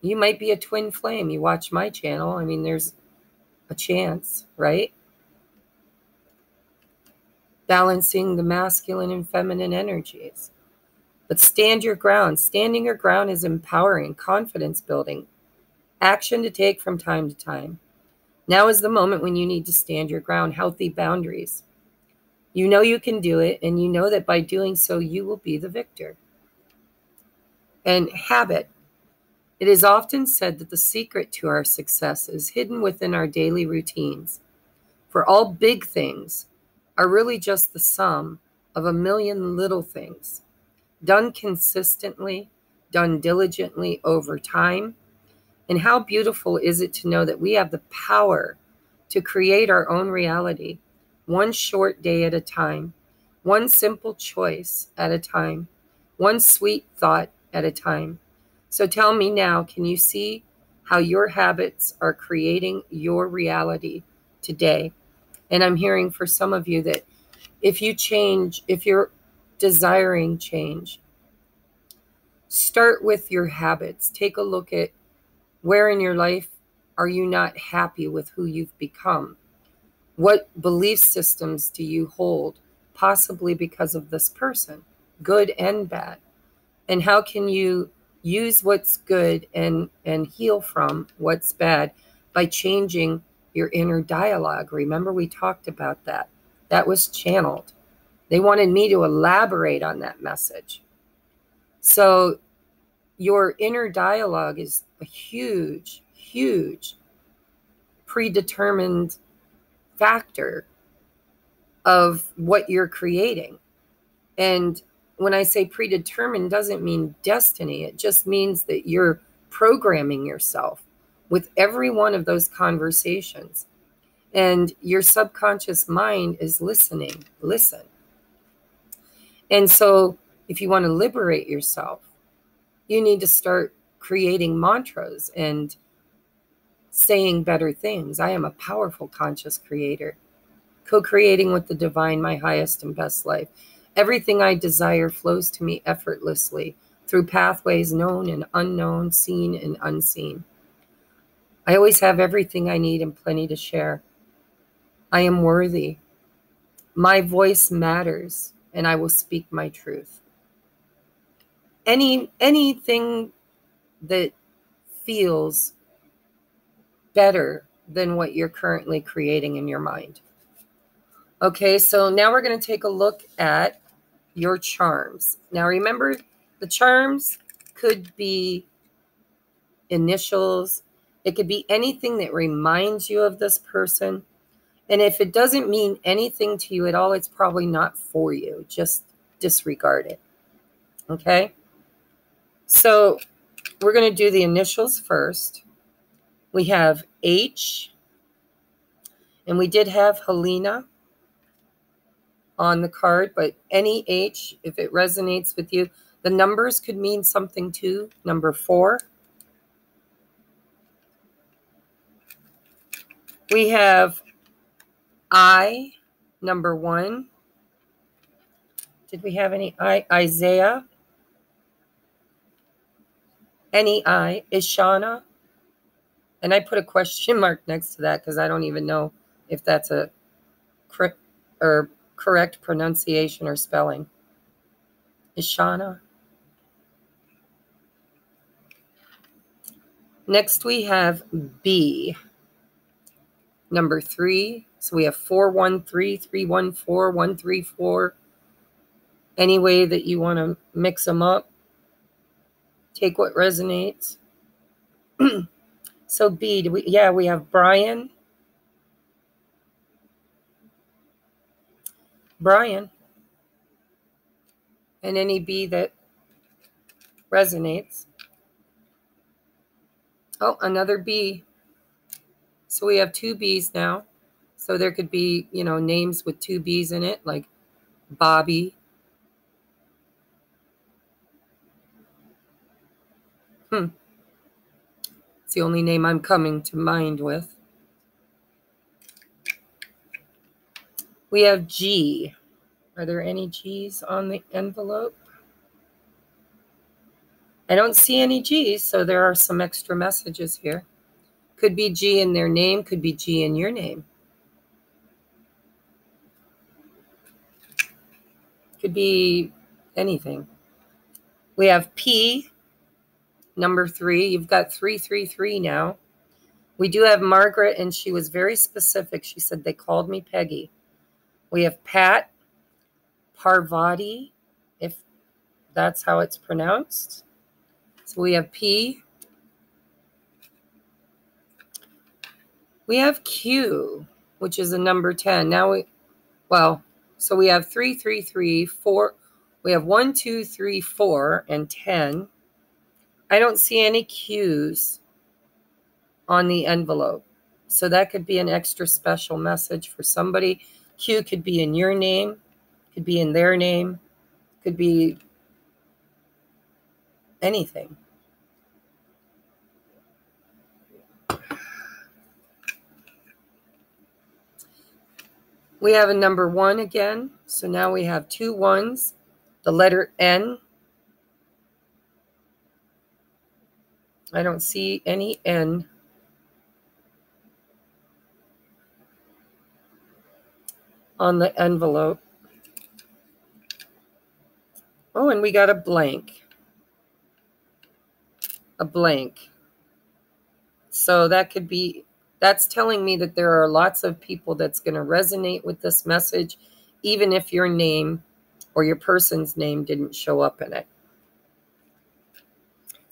You might be a twin flame. You watch my channel. I mean, there's a chance, right? Balancing the masculine and feminine energies. But stand your ground. Standing your ground is empowering, confidence building, action to take from time to time. Now is the moment when you need to stand your ground, healthy boundaries. You know you can do it, and you know that by doing so, you will be the victor. And habit. It is often said that the secret to our success is hidden within our daily routines. For all big things are really just the sum of a million little things, done consistently, done diligently over time. And how beautiful is it to know that we have the power to create our own reality, one short day at a time, one simple choice at a time, one sweet thought at a time. So tell me now, can you see how your habits are creating your reality today? And I'm hearing for some of you that if you change, if you're desiring change, start with your habits. Take a look at where in your life are you not happy with who you've become? What belief systems do you hold, possibly because of this person, good and bad? And how can you use what's good and heal from what's bad by changing your inner dialogue. Remember, we talked about that. That was channeled. They wanted me to elaborate on that message. So your inner dialogue is a huge, huge predetermined factor of what you're creating. And when I say predetermined, doesn't mean destiny. It just means that you're programming yourself with every one of those conversations. And your subconscious mind is listening. Listen. And so if you want to liberate yourself, you need to start creating mantras and saying better things. I am a powerful conscious creator, co-creating with the divine my highest and best life. Everything I desire flows to me effortlessly through pathways known and unknown, seen and unseen. I always have everything I need and plenty to share. I am worthy. My voice matters, and I will speak my truth. Anything that feels better than what you're currently creating in your mind. Okay, so now we're going to take a look at your charms. Now remember, the charms could be initials. It could be anything that reminds you of this person. And if it doesn't mean anything to you at all, it's probably not for you. Just disregard it. Okay? So we're going to do the initials first. We have H. And we did have Helena on the card, but any H, if it resonates with you, the numbers could mean something too. Number 4. We have I, number 1. Did we have any I? Isaiah. Any I. Ishana. And I put a question mark next to that because I don't even know if that's a correct pronunciation or spelling. Ishana. Next we have B, number 3. So we have 413, 314, 134. Any way that you want to mix them up. Take what resonates. So B, we have Brian. Brian. And any B that resonates. Oh, another B. So we have 2 B's now. So there could be, names with 2 B's in it, like Bobby. It's the only name I'm coming to mind with. We have G. Are there any G's on the envelope? I don't see any G's, so there are some extra messages here. Could be G in their name, could be G in your name. Could be anything. We have P, number 3. You've got 333 now. We do have Margaret, and she was very specific. She said, they called me Peggy. We have Pat, Parvati, if that's how it's pronounced. So we have P. We have Q, which is a number 10. Now so we have 3, 3, 3, 4. We have 1, 2, 3, 4, and 10. I don't see any Q's on the envelope. So that could be an extra special message for somebody. Q could be in your name, could be in their name, could be anything. We have a number 1 again. So now we have 2 1s. The letter N. I don't see any N. On the envelope. Oh, and we got a blank. A blank. So that could be That's telling me that there are lots of people that's going to resonate with this message, even if your name or your person's name didn't show up in it.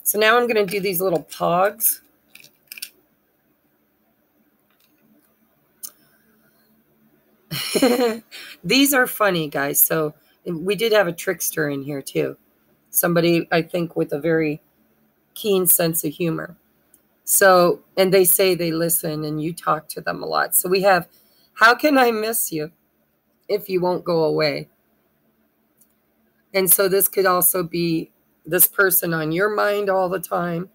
So now I'm going to do these little pogs. These are funny, guys. So we did have a trickster in here too. Somebody, I think, with a very keen sense of humor. So, and they say they listen and you talk to them a lot. So we have, how can I miss you if you won't go away? And so this could also be this person on your mind all the time.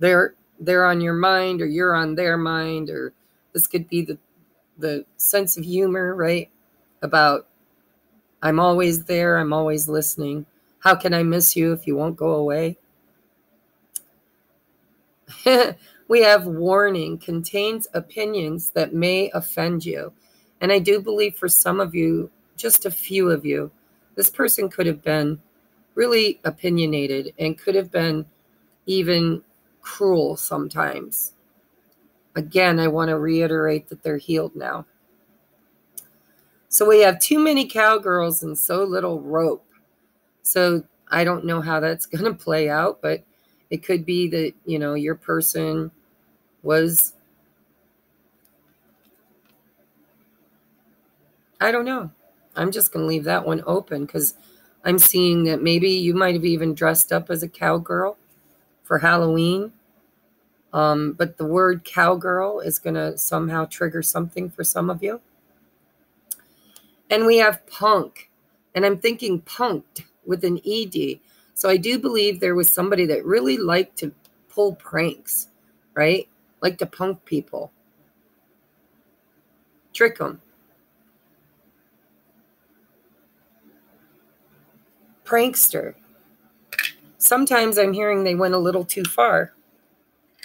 They're on your mind, or you're on their mind, or this could be the sense of humor, right? About, I'm always there, I'm always listening. How can I miss you if you won't go away? We have warning, contains opinions that may offend you. And I do believe for some of you, just a few of you, this person could have been really opinionated and could have been even cruel sometimes. Again, I want to reiterate that they're healed now. So we have too many cowgirls and so little rope. So I don't know how that's going to play out, but it could be that, you know, your person was, I don't know. I'm just going to leave that one open because I'm seeing that maybe you might have even dressed up as a cowgirl for Halloween. But the word cowgirl is going to somehow trigger something for some of you. And we have punk. And I'm thinking punked with an ED. So I do believe there was somebody that really liked to pull pranks, right? Like to punk people. Trick them. Prankster. Sometimes I'm hearing they went a little too far,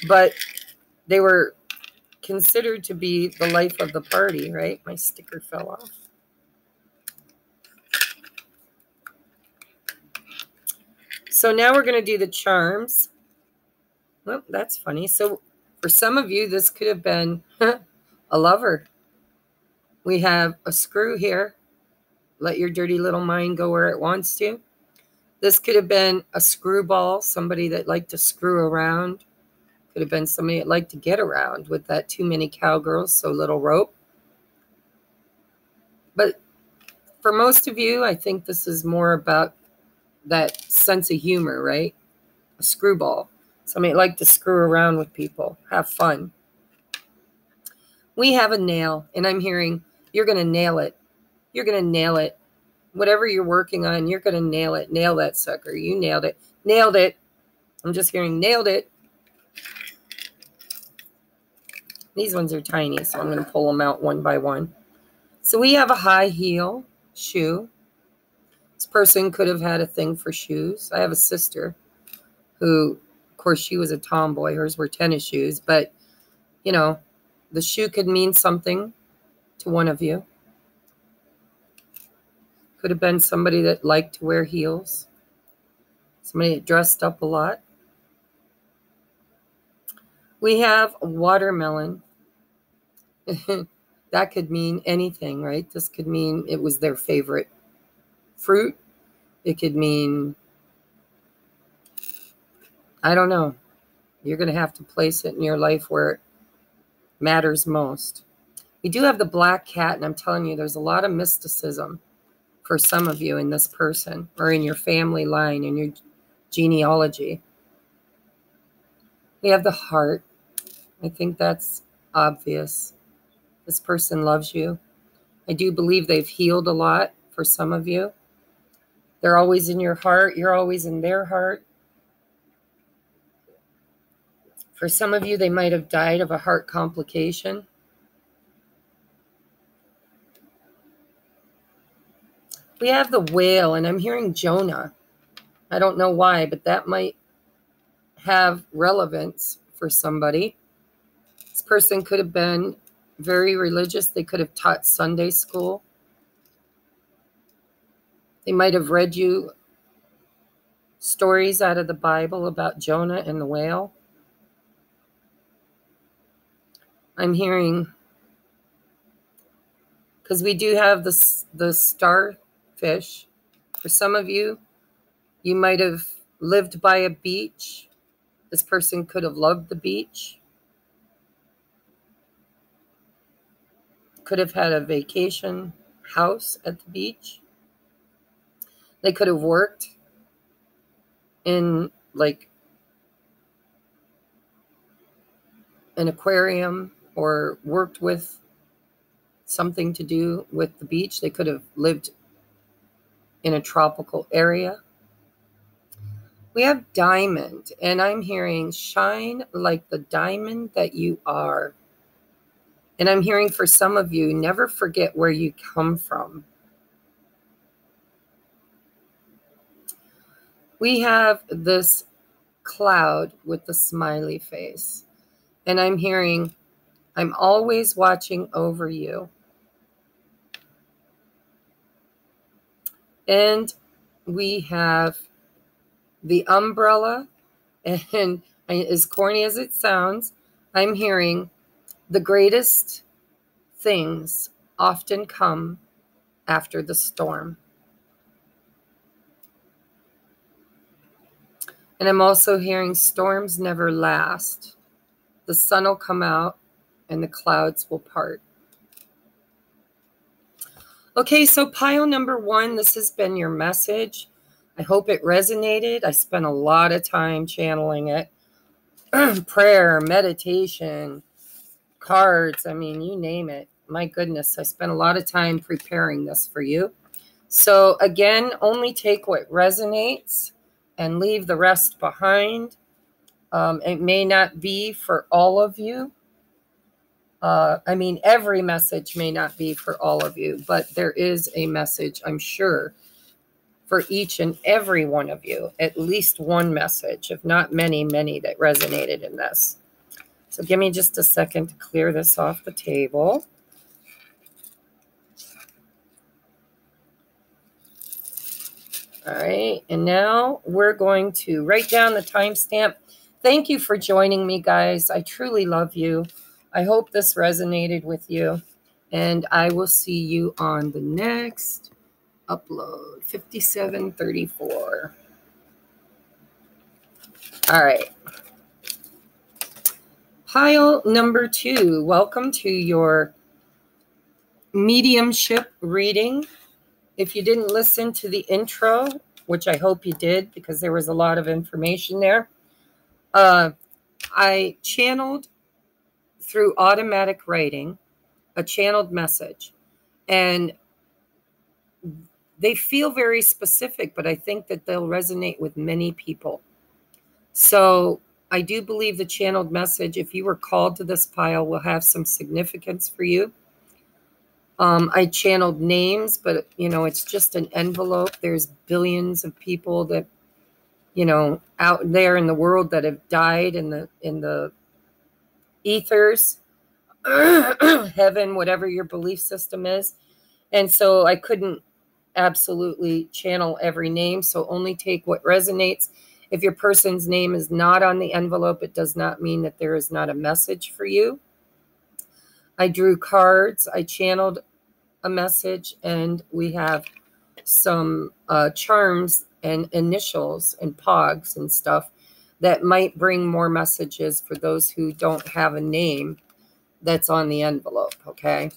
but they were considered to be the life of the party, right? My sticker fell off. So now we're going to do the charms. Well, that's funny. So for some of you, this could have been a lover. We have a screw here. Let your dirty little mind go where it wants to. This could have been a screwball, somebody that liked to screw around. Could have been somebody that liked to get around with that too many cowgirls, so little rope. But for most of you, I think this is more about that sense of humor, right? A screwball. Somebody that liked to screw around with people, have fun. We have a nail, and I'm hearing, you're going to nail it. You're going to nail it. Whatever you're working on, you're going to nail it. Nail that sucker. You nailed it. Nailed it. I'm just hearing nailed it. These ones are tiny, so I'm going to pull them out one by one. So we have a high heel shoe. This person could have had a thing for shoes. I have a sister who, of course, she was a tomboy. Hers were tennis shoes. But, you know, the shoe could mean something to one of you. Could have been somebody that liked to wear heels. Somebody that dressed up a lot. We have a watermelon. That could mean anything, right? This could mean it was their favorite fruit. It could mean, I don't know. You're going to have to place it in your life where it matters most. We do have the black cat, and I'm telling you, there's a lot of mysticism for some of you in this person or in your family line, in your genealogy. We have the heart. I think that's obvious. This person loves you. I do believe they've healed a lot for some of you. They're always in your heart. You're always in their heart. For some of you, they might have died of a heart complication. We have the whale, and I'm hearing Jonah. I don't know why, but that might have relevance for somebody. This person could have been very religious. They could have taught Sunday school. They might have read you stories out of the Bible about Jonah and the whale. I'm hearing, because we do have the starfish. For some of you, you might have lived by a beach. This person could have loved the beach. Could have had a vacation house at the beach. They could have worked in like an aquarium or worked with something to do with the beach. They could have lived in a tropical area. We have diamond, and I'm hearing shine like the diamond that you are. And I'm hearing for some of you, never forget where you come from. We have this cloud with the smiley face. And I'm hearing, I'm always watching over you. And we have the umbrella. And as corny as it sounds, I'm hearing the greatest things often come after the storm. And I'm also hearing storms never last. The sun will come out and the clouds will part. Okay, so pile number 1, this has been your message. I hope it resonated. I spent a lot of time channeling it. Prayer, meditation, cards, I mean, you name it. My goodness, I spent a lot of time preparing this for you. So again, only take what resonates and leave the rest behind. It may not be for all of you. I mean, every message may not be for all of you, but there is a message, I'm sure, for each and every one of you. At least one message, if not many, many that resonated in this. So give me just a second to clear this off the table. All right, and now we're going to write down the timestamp. Thank you for joining me, guys. I truly love you. I hope this resonated with you, and I will see you on the next upload, 5734. All right. Pile number 2, welcome to your mediumship reading. If you didn't listen to the intro, which I hope you did because there was a lot of information there, I channeled through automatic writing a channeled message, and they feel very specific, but I think that they'll resonate with many people. So I do believe the channeled message, if you were called to this pile, will have some significance for you. I channeled names, but, you know, it's just an envelope. There's billions of people that, you know, out there in the world that have died in the ethers, heaven, whatever your belief system is. And so I couldn't absolutely channel every name, so only take what resonates. If your person's name is not on the envelope, it does not mean that there is not a message for you. I drew cards, I channeled a message, and we have some charms and initials and pogs and stuff that might bring more messages for those who don't have a name that's on the envelope, okay?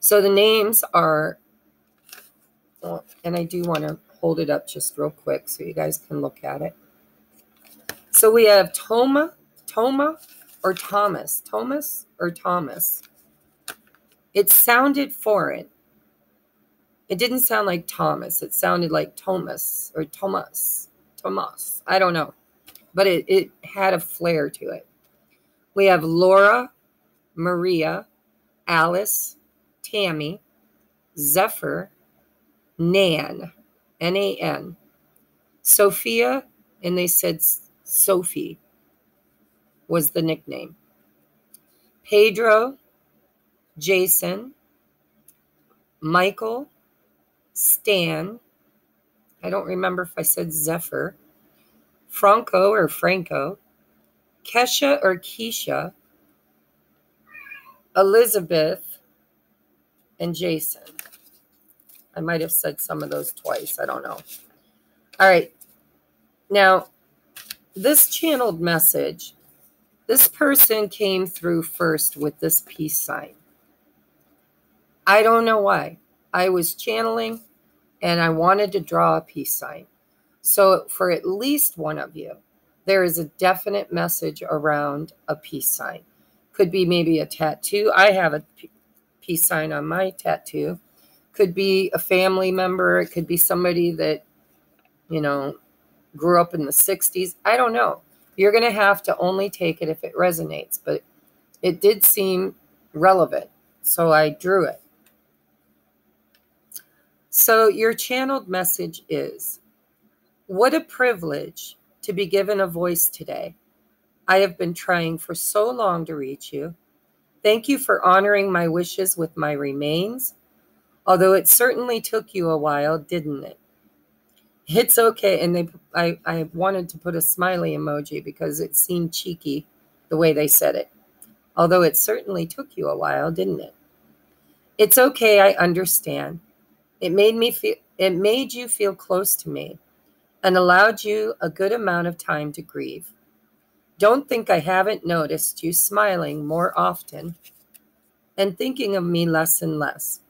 So the names are, and I do want to hold it up just real quick so you guys can look at it. So we have Toma or Thomas. Thomas or Thomas. It sounded foreign. It didn't sound like Thomas. It sounded like Thomas or Thomas. I don't know. But it had a flair to it. We have Laura, Maria, Alice, Tammy, Zephyr, Nan, N-A-N, Sophia, and they said Sophie was the nickname. Pedro, Jason, Michael, Stan, I don't remember if I said Zephyr, Franco or Franco, Kesha or Keisha, Elizabeth and Jason. I might have said some of those twice. I don't know. All right. Now, this channeled message, this person came through first with this peace sign. I don't know why. I was channeling and I wanted to draw a peace sign. So for at least one of you, there is a definite message around a peace sign. Could be maybe a tattoo. I have a peace sign on my tattoo. Could be a family member. It could be somebody that, you know, grew up in the 60s. I don't know. You're going to have to only take it if it resonates. But it did seem relevant, so I drew it. So your channeled message is, what a privilege to be given a voice today. I have been trying for so long to reach you. Thank you for honoring my wishes with my remains, although it certainly took you a while, didn't it? It's okay. And I wanted to put a smiley emoji because it seemed cheeky the way they said it. Although it certainly took you a while, didn't it? It's okay, I understand. It made you feel close to me and allowed you a good amount of time to grieve. Don't think I haven't noticed you smiling more often and thinking of me less and less.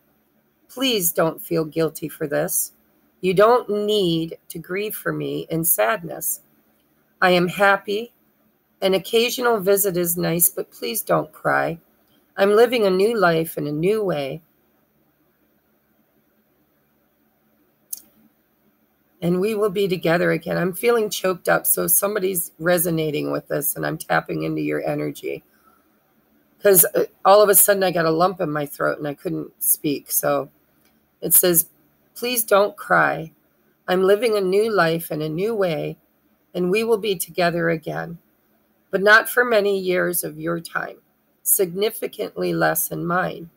Please don't feel guilty for this. You don't need to grieve for me in sadness. I am happy. An occasional visit is nice, but please don't cry. I'm living a new life in a new way. And we will be together again. I'm feeling choked up, so somebody's resonating with this, and I'm tapping into your energy. Because all of a sudden I got a lump in my throat and I couldn't speak. So it says, please don't cry. I'm living a new life in a new way, and we will be together again. But not for many years of your time, significantly less than mine.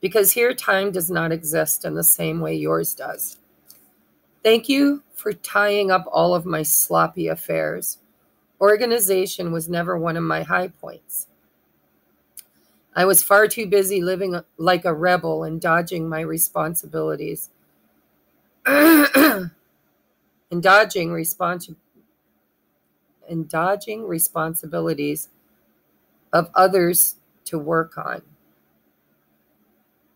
Because here time does not exist in the same way yours does. Thank you for tying up all of my sloppy affairs. Organization was never one of my high points. I was far too busy living like a rebel and dodging my responsibilities. and dodging responsibilities of others to work on.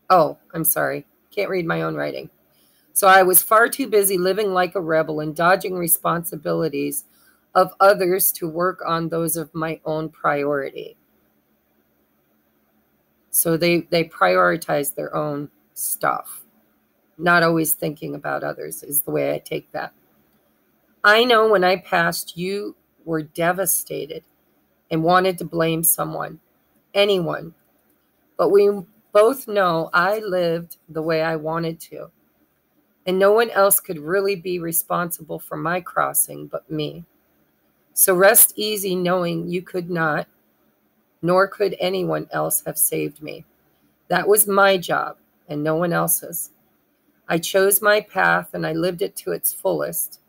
Oh, I'm sorry. Can't read my own writing. So I was far too busy living like a rebel and dodging responsibilities of others to work on those of my own priority. So they prioritize their own stuff, not always thinking about others is the way I take that. I know when I passed, you were devastated and wanted to blame someone, anyone. But we both know I lived the way I wanted to. And no one else could really be responsible for my crossing but me. So rest easy knowing you could not, nor could anyone else have saved me. That was my job and no one else's. I chose my path and I lived it to its fullest,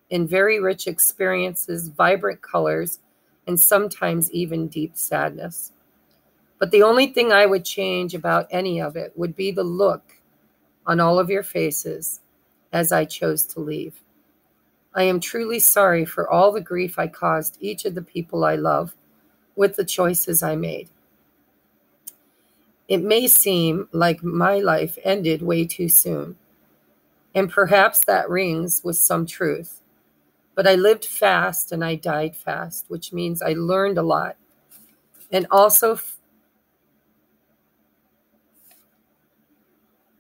in very rich experiences, vibrant colors, and sometimes even deep sadness. But the only thing I would change about any of it would be the look on all of your faces as I chose to leave. I am truly sorry for all the grief I caused each of the people I love with the choices I made. It may seem like my life ended way too soon, and perhaps that rings with some truth. But I lived fast and I died fast, which means I learned a lot. And also,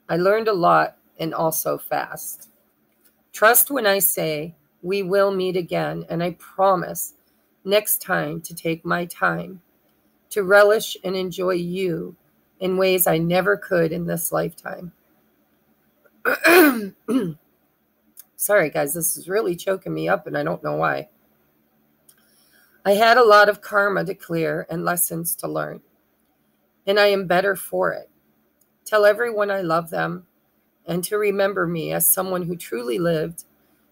I learned a lot and also fast. Trust when I say we will meet again, and I promise next time to take my time to relish and enjoy you in ways I never could in this lifetime. Sorry, guys, this is really choking me up, and I don't know why. I had a lot of karma to clear and lessons to learn, and I am better for it. Tell everyone I love them and to remember me as someone who truly lived.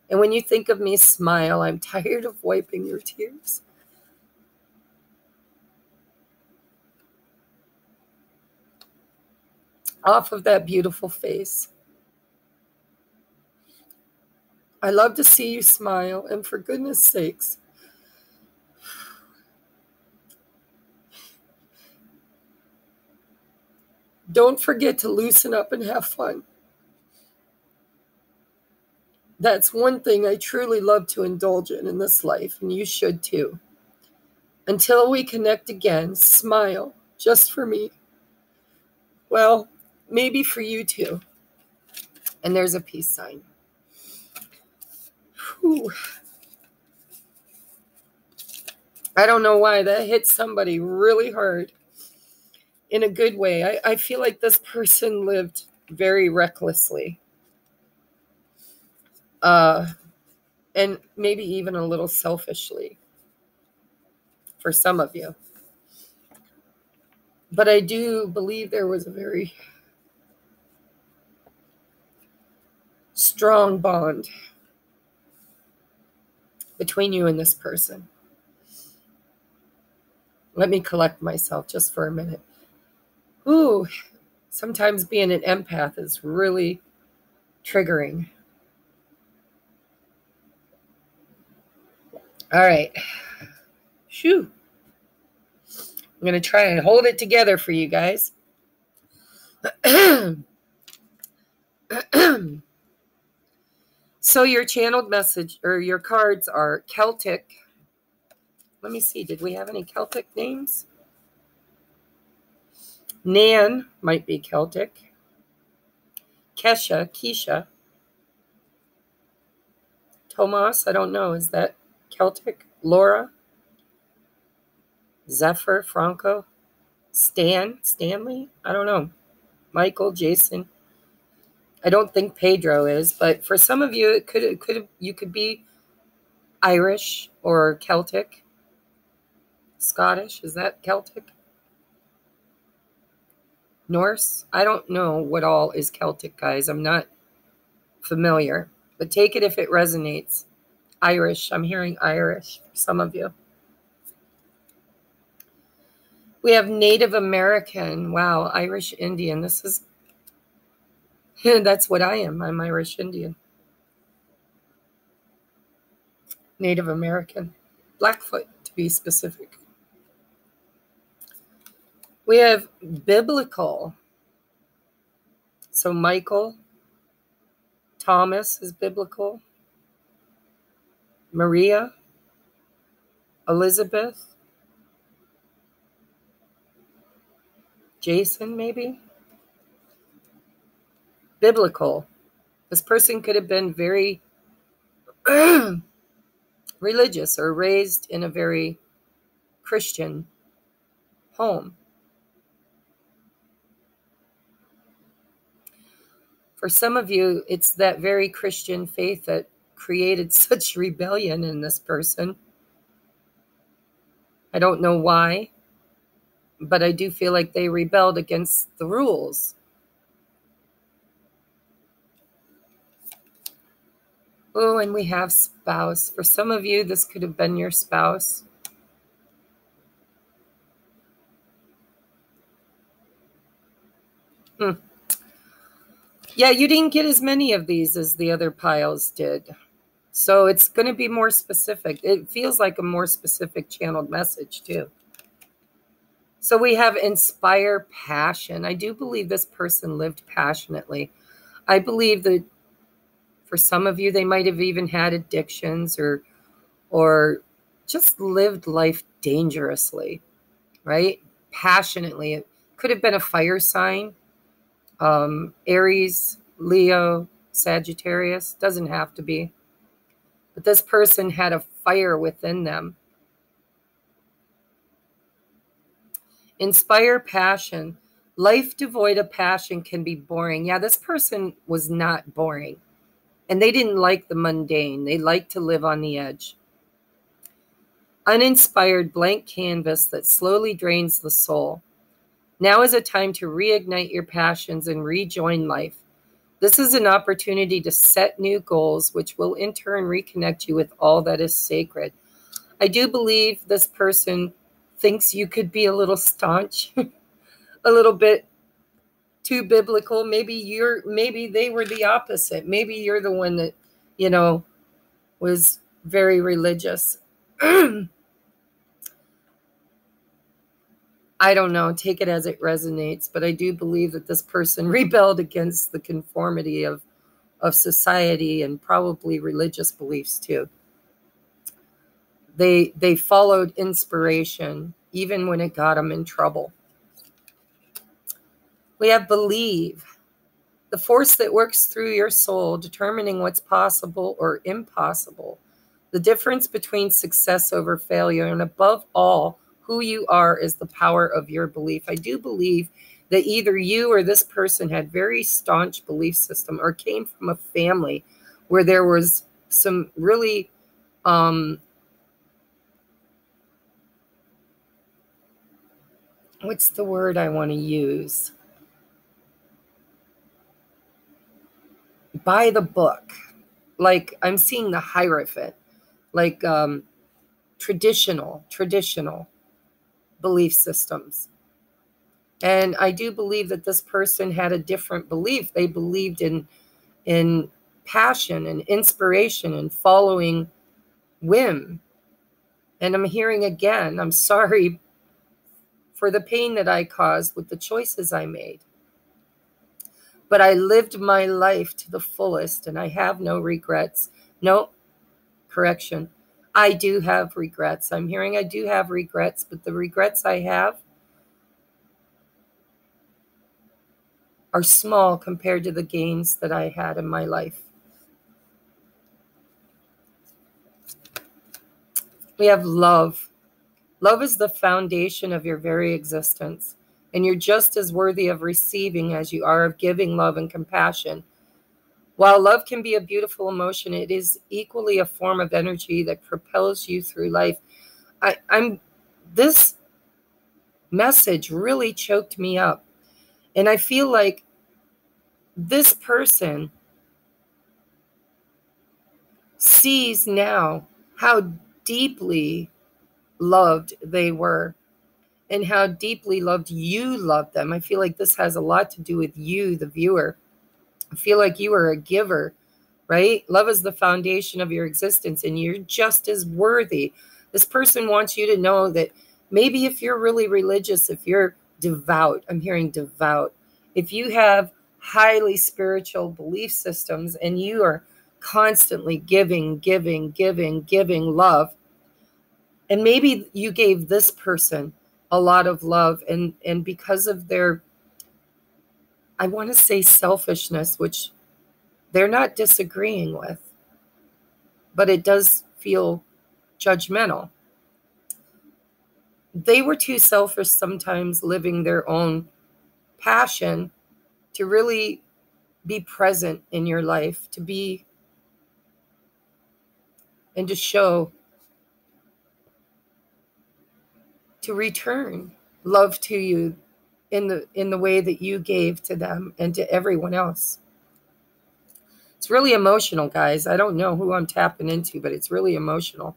And when you think of me, smile. I'm tired of wiping your tears. off of that beautiful face. I love to see you smile, and for goodness sakes, don't forget to loosen up and have fun. That's one thing I truly love to indulge in this life, and you should too. Until we connect again, smile, just for me. Well, maybe for you too. And there's a peace sign. Whew. I don't know why that hit somebody really hard in a good way. I feel like this person lived very recklessly. And maybe even a little selfishly for some of you. But I do believe there was a very strong bond between you and this person. Let me collect myself just for a minute. Ooh, sometimes being an empath is really triggering. All right. Shoo. I'm going to try and hold it together for you guys. So your channeled message, or your cards, are Celtic. Let me see. Did we have any Celtic names? Nan might be Celtic. Keisha. Tomas, I don't know. Is that Celtic? Laura. Zephyr, Franco. Stanley? I don't know. Michael, Jason. I don't think Pedro is, but for some of you, you could be Irish or Celtic. Scottish, is that Celtic? Norse? I don't know what all is Celtic, guys. I'm not familiar, but take it if it resonates. Irish, I'm hearing Irish for some of you. We have Native American. Wow, Irish Indian. This is, that's what I am. I'm Irish Indian. Native American. Blackfoot, to be specific. We have biblical. So Michael, Thomas is biblical. Maria, Elizabeth, Jason, maybe. Biblical. This person could have been very religious or raised in a very Christian home. For some of you, it's that very Christian faith that created such rebellion in this person. I don't know why, but I do feel like they rebelled against the rules. Oh, and we have spouse. For some of you, this could have been your spouse. Yeah, you didn't get as many of these as the other piles did. So it's going to be more specific. It feels like a more specific channeled message, too. So we have inspire passion. I do believe this person lived passionately. I believe that for some of you, they might have even had addictions or just lived life dangerously, right? Passionately. It could have been a fire sign. Aries, Leo, Sagittarius. Doesn't have to be. But this person had a fire within them. Inspire passion. Life devoid of passion can be boring. Yeah, this person was not boring. And they didn't like the mundane. They liked to live on the edge. Uninspired blank canvas that slowly drains the soul. Now is a time to reignite your passions and rejoin life. This is an opportunity to set new goals, which will in turn reconnect you with all that is sacred. I do believe this person thinks you could be a little staunch, a little bit too biblical. Maybe they were the opposite. Maybe you're the one that, you know, was very religious. I don't know, take it as it resonates, but I do believe that this person rebelled against the conformity of society and probably religious beliefs too. They followed inspiration even when it got them in trouble. We have believe, the force that works through your soul, determining what's possible or impossible, the difference between success over failure, and above all, who you are is the power of your belief. I do believe that either you or this person had very staunch belief system or came from a family where there was some really what's the word I want to use? By the book. Like I'm seeing the Hierophant, like traditional belief systems. And I do believe that this person had a different belief. They believed in passion and inspiration and following whim. And I'm hearing again, I'm sorry for the pain that I caused with the choices I made. But I lived my life to the fullest and I have no regrets. No, correction. I do have regrets. I'm hearing I do have regrets, but the regrets I have are small compared to the gains that I had in my life. We have love. Love is the foundation of your very existence, and you're just as worthy of receiving as you are of giving love and compassion. While love can be a beautiful emotion, it is equally a form of energy that propels you through life. This message really choked me up, and I feel like this person sees now how deeply loved they were and how deeply loved you loved them. I feel like this has a lot to do with you, the viewer. I feel like you are a giver, right? Love is the foundation of your existence and you're just as worthy. This person wants you to know that maybe if you're really religious, if you're devout, I'm hearing devout, if you have highly spiritual belief systems and you are constantly giving love, and maybe you gave this person a lot of love and because of their, I want to say selfishness, which they're not disagreeing with, but it does feel judgmental. They were too selfish sometimes living their own passion to really be present in your life, to be and to show, to return love to you in the way that you gave to them and to everyone else. It's really emotional, guys. I don't know who I'm tapping into, but it's really emotional.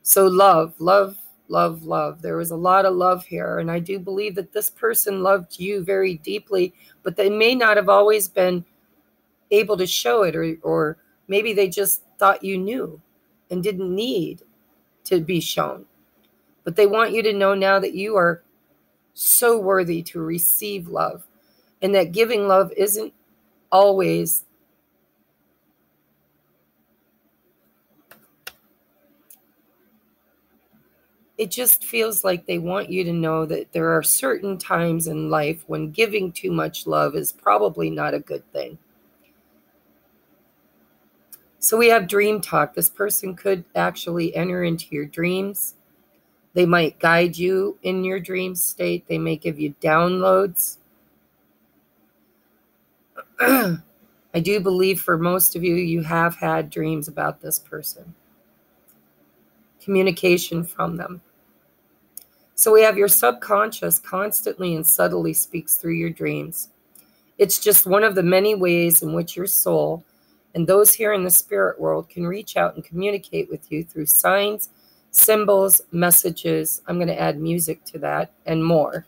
So love. There was a lot of love here. And I do believe that this person loved you very deeply, but they may not have always been able to show it, or maybe they just thought you knew and didn't need to be shown. But they want you to know now that you are so worthy to receive love, and that giving love isn't always it just feels like they want you to know that there are certain times in life when giving too much love is probably not a good thing. So we have dream talk. This person could actually enter into your dreams. They might guide you in your dream state. They may give you downloads. I do believe for most of you, you have had dreams about this person. Communication from them. So we have your subconscious constantly and subtly speaks through your dreams. It's just one of the many ways in which your soul and those here in the spirit world can reach out and communicate with you through signs, symbols, messages. I'm going to add music to that and more.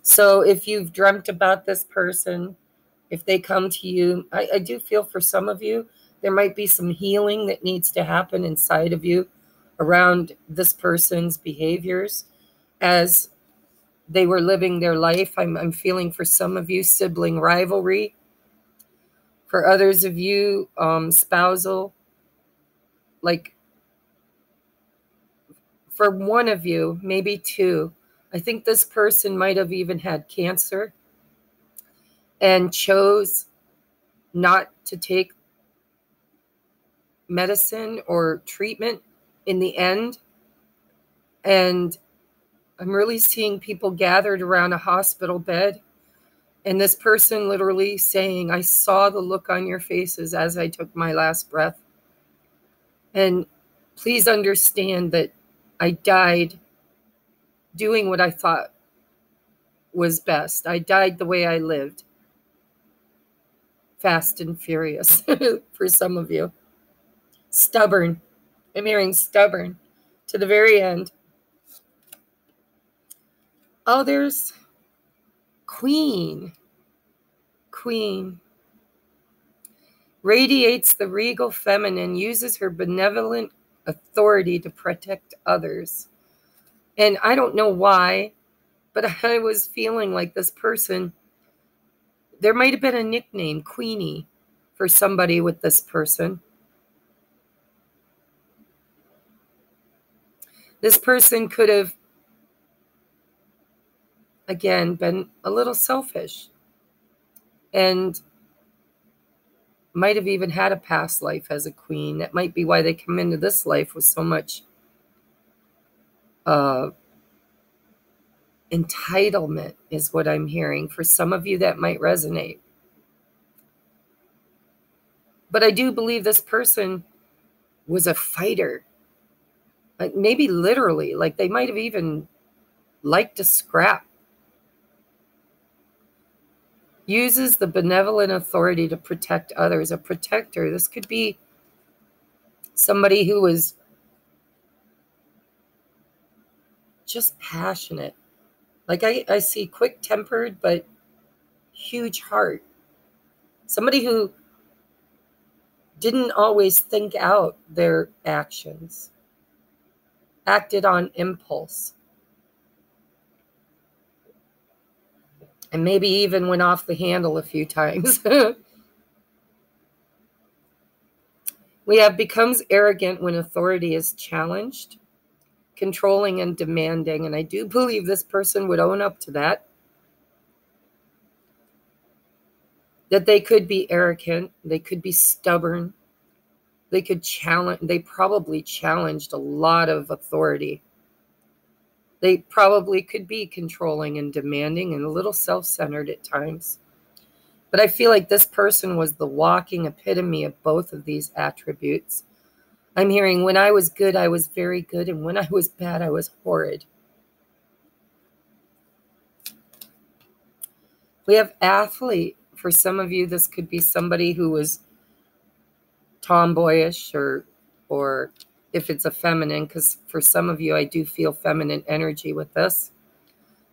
So if you've dreamt about this person, if they come to you, I do feel for some of you, there might be some healing that needs to happen inside of you around this person's behaviors as they were living their life. I'm feeling for some of you sibling rivalry. For others of you, spousal. Like for one of you, maybe two, I think this person might have even had cancer and chose not to take medicine or treatment in the end. And I'm really seeing people gathered around a hospital bed, and this person literally saying, I saw the look on your faces as I took my last breath. And please understand that I died doing what I thought was best. I died the way I lived. Fast and furious for some of you. Stubborn. I'm hearing stubborn to the very end. Oh, there's Queen. Queen. Radiates the regal feminine, uses her benevolent authority to protect others. And I don't know why, but I was feeling like this person, there might have been a nickname, Queenie, for somebody with this person. This person could have, again, been a little selfish and might have even had a past life as a queen. That might be why they come into this life with so much entitlement, is what I'm hearing. For some of you, that might resonate. But I do believe this person was a fighter. Like maybe literally, like they might have even liked to scrap. Uses the benevolent authority to protect others. A protector. This could be somebody who was just passionate. Like I see quick-tempered, but huge heart. Somebody who didn't always think out their actions. Acted on impulse. And maybe even went off the handle a few times. We have becomes arrogant when authority is challenged, controlling and demanding. And I do believe this person would own up to that. That they could be arrogant. They could be stubborn. They could challenge. They probably challenged a lot of authority. They probably could be controlling and demanding and a little self-centered at times. But I feel like this person was the walking epitome of both of these attributes. I'm hearing, when I was good, I was very good. And when I was bad, I was horrid. We have athlete. For some of you, this could be somebody who was tomboyish, or if it's a feminine, because for some of you, I do feel feminine energy with this.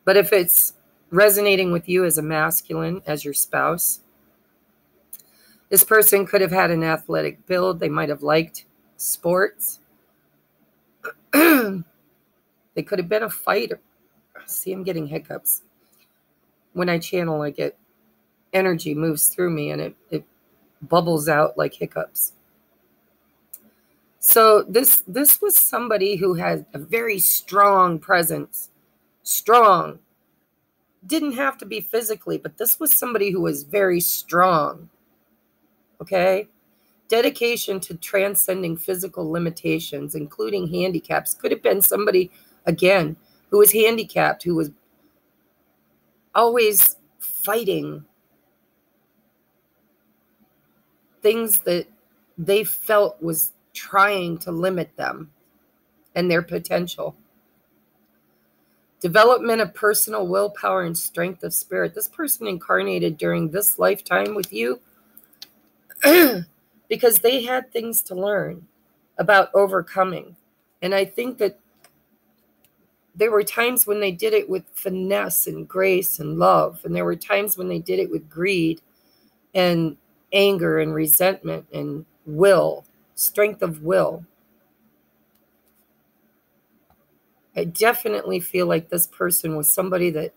But if it's resonating with you as a masculine, as your spouse, this person could have had an athletic build. They might have liked sports. They could have been a fighter. See, I'm getting hiccups. When I channel, I get energy moves through me and it bubbles out like hiccups. So this was somebody who had a very strong presence. Strong. Didn't have to be physically, but this was somebody who was very strong. Okay? Dedication to transcending physical limitations, including handicaps. Could have been somebody, again, who was handicapped, who was always fighting things that they felt was trying to limit them and their potential. Development of personal willpower and strength of spirit. This person incarnated during this lifetime with you because they had things to learn about overcoming. And I think that there were times when they did it with finesse and grace and love. And there were times when they did it with greed and anger and resentment and will, strength of will. I definitely feel like this person was somebody that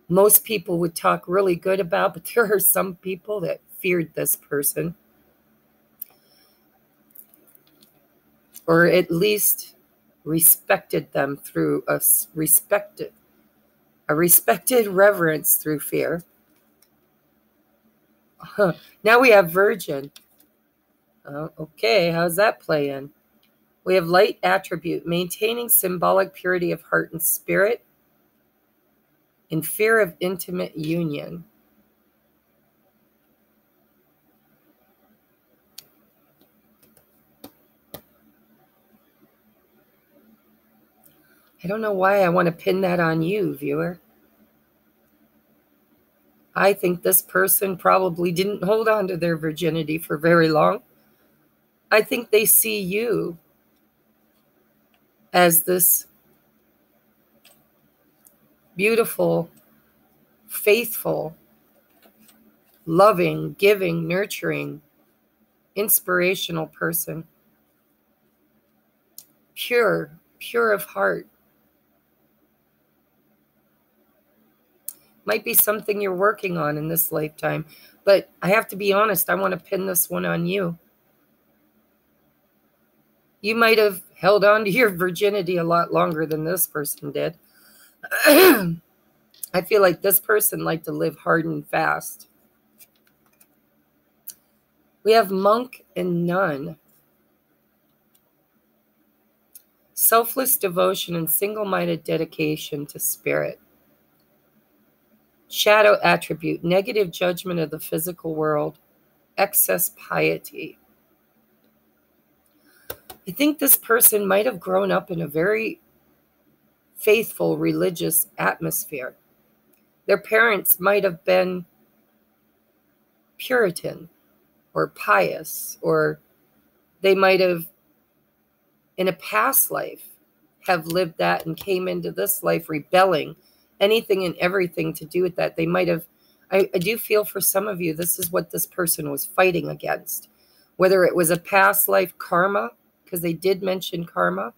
most people would talk really good about, but there are some people that feared this person, or at least respected them through a respected reverence through fear. Now we have Virgin. Okay, how's that play in? We have light attribute, maintaining symbolic purity of heart and spirit, in fear of intimate union. I don't know why I want to pin that on you, viewer. I think this person probably didn't hold on to their virginity for very long. I think they see you as this beautiful, faithful, loving, giving, nurturing, inspirational person. Pure of heart. Might be something you're working on in this lifetime, but I have to be honest, I want to pin this one on you. You might have held on to your virginity a lot longer than this person did. I feel like this person liked to live hard and fast. We have monk and nun. Selfless devotion and single-minded dedication to spirit. Shadow attribute, negative judgment of the physical world, excess piety. I think this person might have grown up in a very faithful religious atmosphere. Their parents might have been Puritan or pious, or they might have, in a past life, have lived that and came into this life rebelling. Anything and everything to do with that. They might have, I do feel for some of you, this is what this person was fighting against. Whether it was a past life karma, because they did mention karma.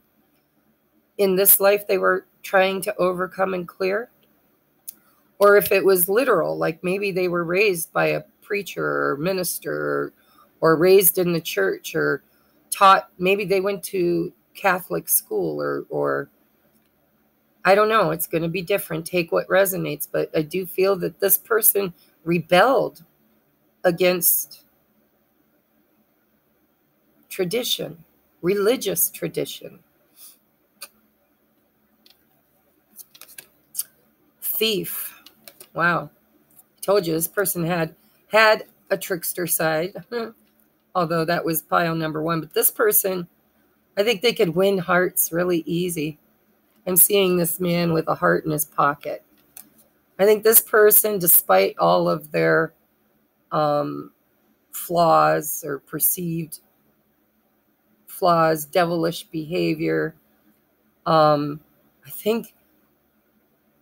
In this life, they were trying to overcome and clear. Or if it was literal, like maybe they were raised by a preacher or minister, or raised in the church, or taught, maybe they went to Catholic school, or I don't know, it's going to be different. Take what resonates. But I do feel that this person rebelled against tradition, religious tradition. Thief. Wow. I told you this person had a trickster side, although that was pile number one. But this person, I think they could win hearts really easy. I'm seeing this man with a heart in his pocket. I think this person, despite all of their flaws or perceived flaws, devilish behavior, I think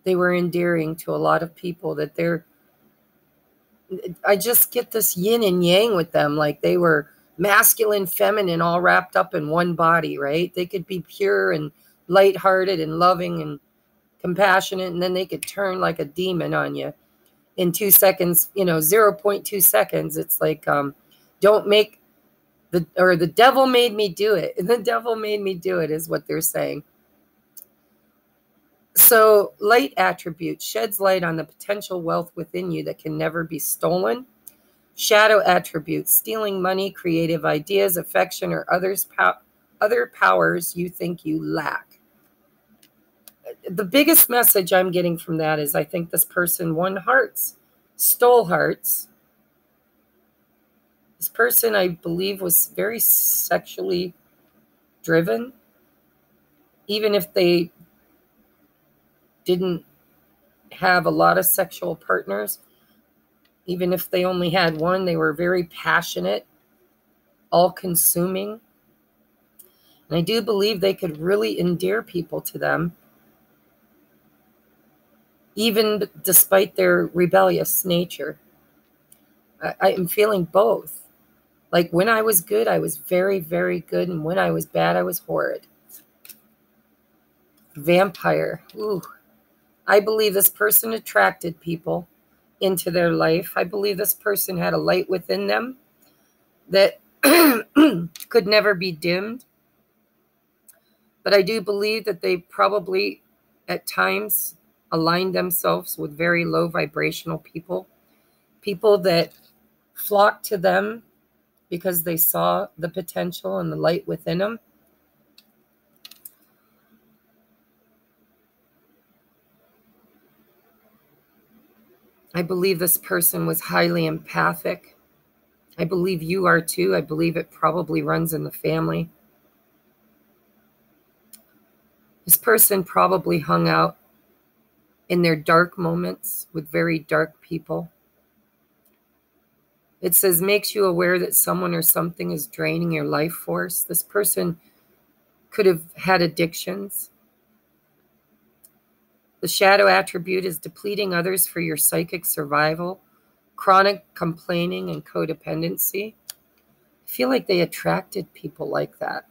they were endearing to a lot of people. That I just get this yin and yang with them, like they were masculine, feminine, all wrapped up in one body, right? They could be pure and lighthearted and loving and compassionate, and then they could turn like a demon on you in 2 seconds, 0.2 seconds. It's like, don't make the devil made me do it. The devil made me do it is what they're saying. So light attribute sheds light on the potential wealth within you that can never be stolen. Shadow attribute, stealing money, creative ideas, affection, or other powers you think you lack. The biggest message I'm getting from that is I think this person won hearts, stole hearts. This person, I believe, was very sexually driven. Even if they didn't have a lot of sexual partners, even if they only had one, they were very passionate, all-consuming. And I do believe they could really endear people to them. even despite their rebellious nature. I am feeling both. Like when I was good, I was very, very good. And when I was bad, I was horrid. Vampire. Ooh. I believe this person attracted people into their life. I believe this person had a light within them that could never be dimmed. But I do believe that they probably at times aligned themselves with very low vibrational people, people that flocked to them because they saw the potential and the light within them. I believe this person was highly empathic. I believe you are too. I believe it probably runs in the family. This person probably hung out in their dark moments with very dark people. It says, makes you aware that someone or something is draining your life force. This person could have had addictions. The shadow attribute is depleting others for your psychic survival, chronic complaining, and codependency. I feel like they attracted people like that.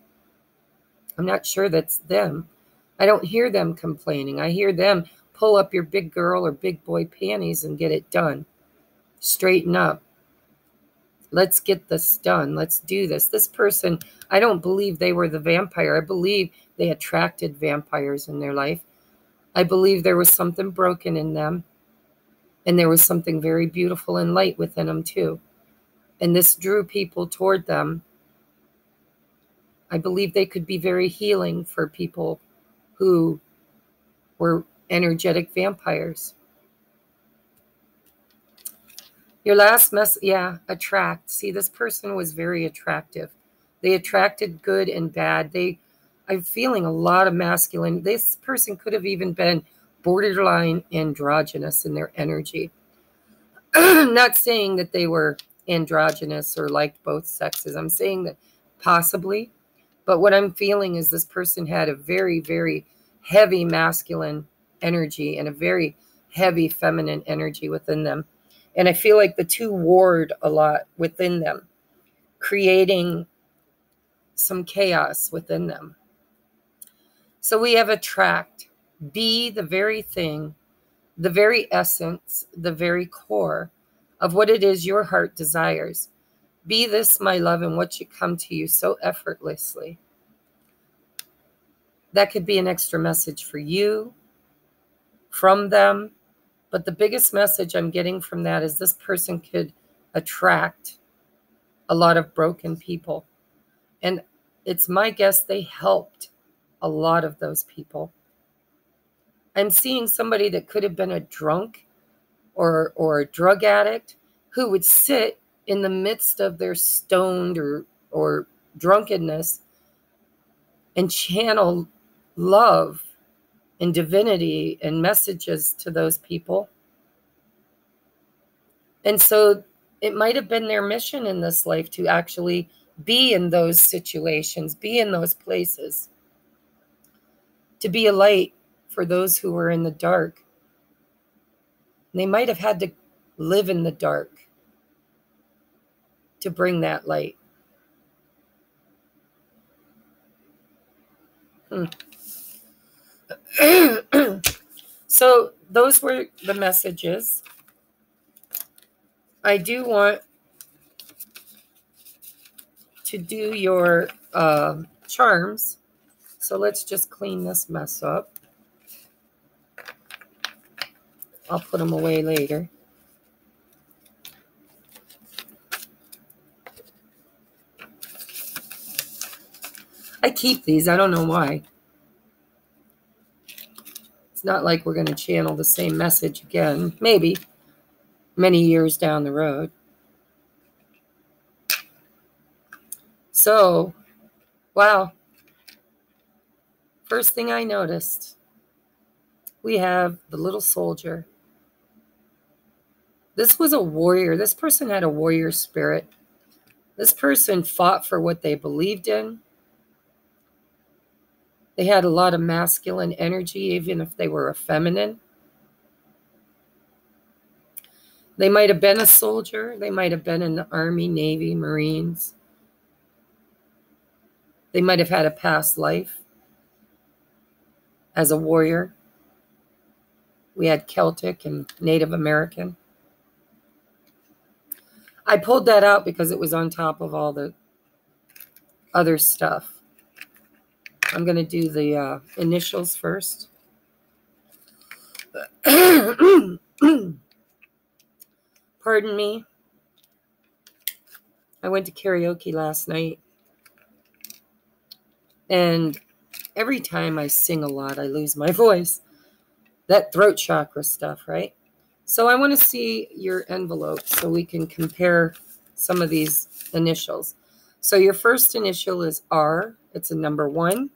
I'm not sure that's them. I don't hear them complaining. I hear them pull up your big girl or big boy panties and get it done. Straighten up. Let's get this done. Let's do this. This person, I don't believe they were the vampire. I believe they attracted vampires in their life. I believe there was something broken in them. And there was something very beautiful and light within them too. And this drew people toward them. I believe they could be very healing for people who were energetic vampires. Your last attract. See, this person was very attractive. They attracted good and bad. I'm feeling a lot of masculine. This person could have even been borderline androgynous in their energy. Not saying that they were androgynous or liked both sexes. I'm saying that possibly. But what I'm feeling is this person had a very, very heavy masculine energy and a very heavy feminine energy within them. And I feel like the two warred a lot within them, creating some chaos within them. So we have attract. Be the very thing, the very essence, the very core of what it is your heart desires. Be this, my love, and what should come to you so effortlessly. That could be an extra message for you, from them. But the biggest message I'm getting from that is this person could attract a lot of broken people. And it's my guess they helped a lot of those people. I'm seeing somebody that could have been a drunk or a drug addict who would sit in the midst of their stoned or drunkenness and channel love and divinity and messages to those people. And so it might have been their mission in this life to actually be in those situations, be in those places, to be a light for those who were in the dark. And they might have had to live in the dark to bring that light. So those were the messages. I do want to do your charms. So let's just clean this mess up. I'll put them away later. I keep these. I don't know why. It's not like we're going to channel the same message again. Maybe many years down the road. So, wow. First thing I noticed, we have the little soldier. This was a warrior. This person had a warrior spirit. This person fought for what they believed in. They had a lot of masculine energy, even if they were a feminine. They might have been a soldier. They might have been in the Army, Navy, Marines. They might have had a past life as a warrior. We had Celtic and Native American. I pulled that out because it was on top of all the other stuff. I'm going to do the initials first. Pardon me. I went to karaoke last night. And every time I sing a lot, I lose my voice. That throat chakra stuff, right? So I want to see your envelope so we can compare some of these initials. So your first initial is R. It's a number 1.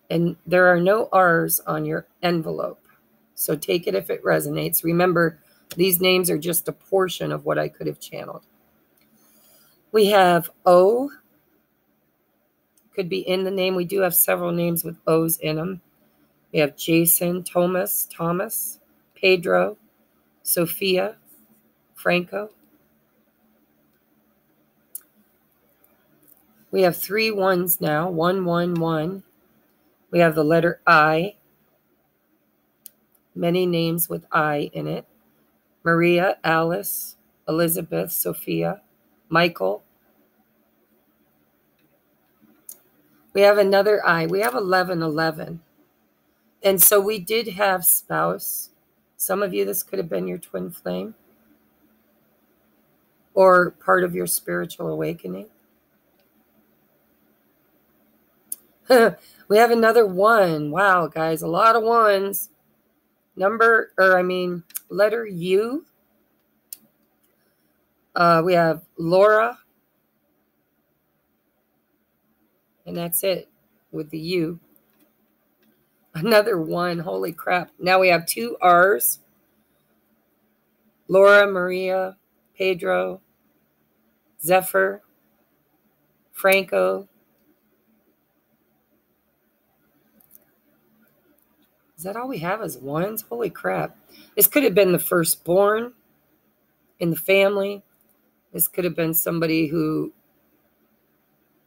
And there are no R's on your envelope. So take it if it resonates. Remember, these names are just a portion of what I could have channeled. We have O. Could be in the name. We do have several names with O's in them. We have Jason, Thomas, Pedro, Sophia, Franco. We have 3 1s now. 1, 1, 1. We have the letter I. Many names with I in it. Maria, Alice, Elizabeth, Sophia, Michael. We have another I. We have 11, 11. And so we did have spouse. Some of you, this could have been your twin flame or part of your spiritual awakening. We have another 1. Wow, guys, a lot of 1s. Letter U. We have Laura. And that's it with the U. Another 1. Holy crap. Now we have 2 R's. Laura, Maria, Pedro, Zephyr, Franco. Is that all we have is 1s? Holy crap. This could have been the firstborn in the family. This could have been somebody who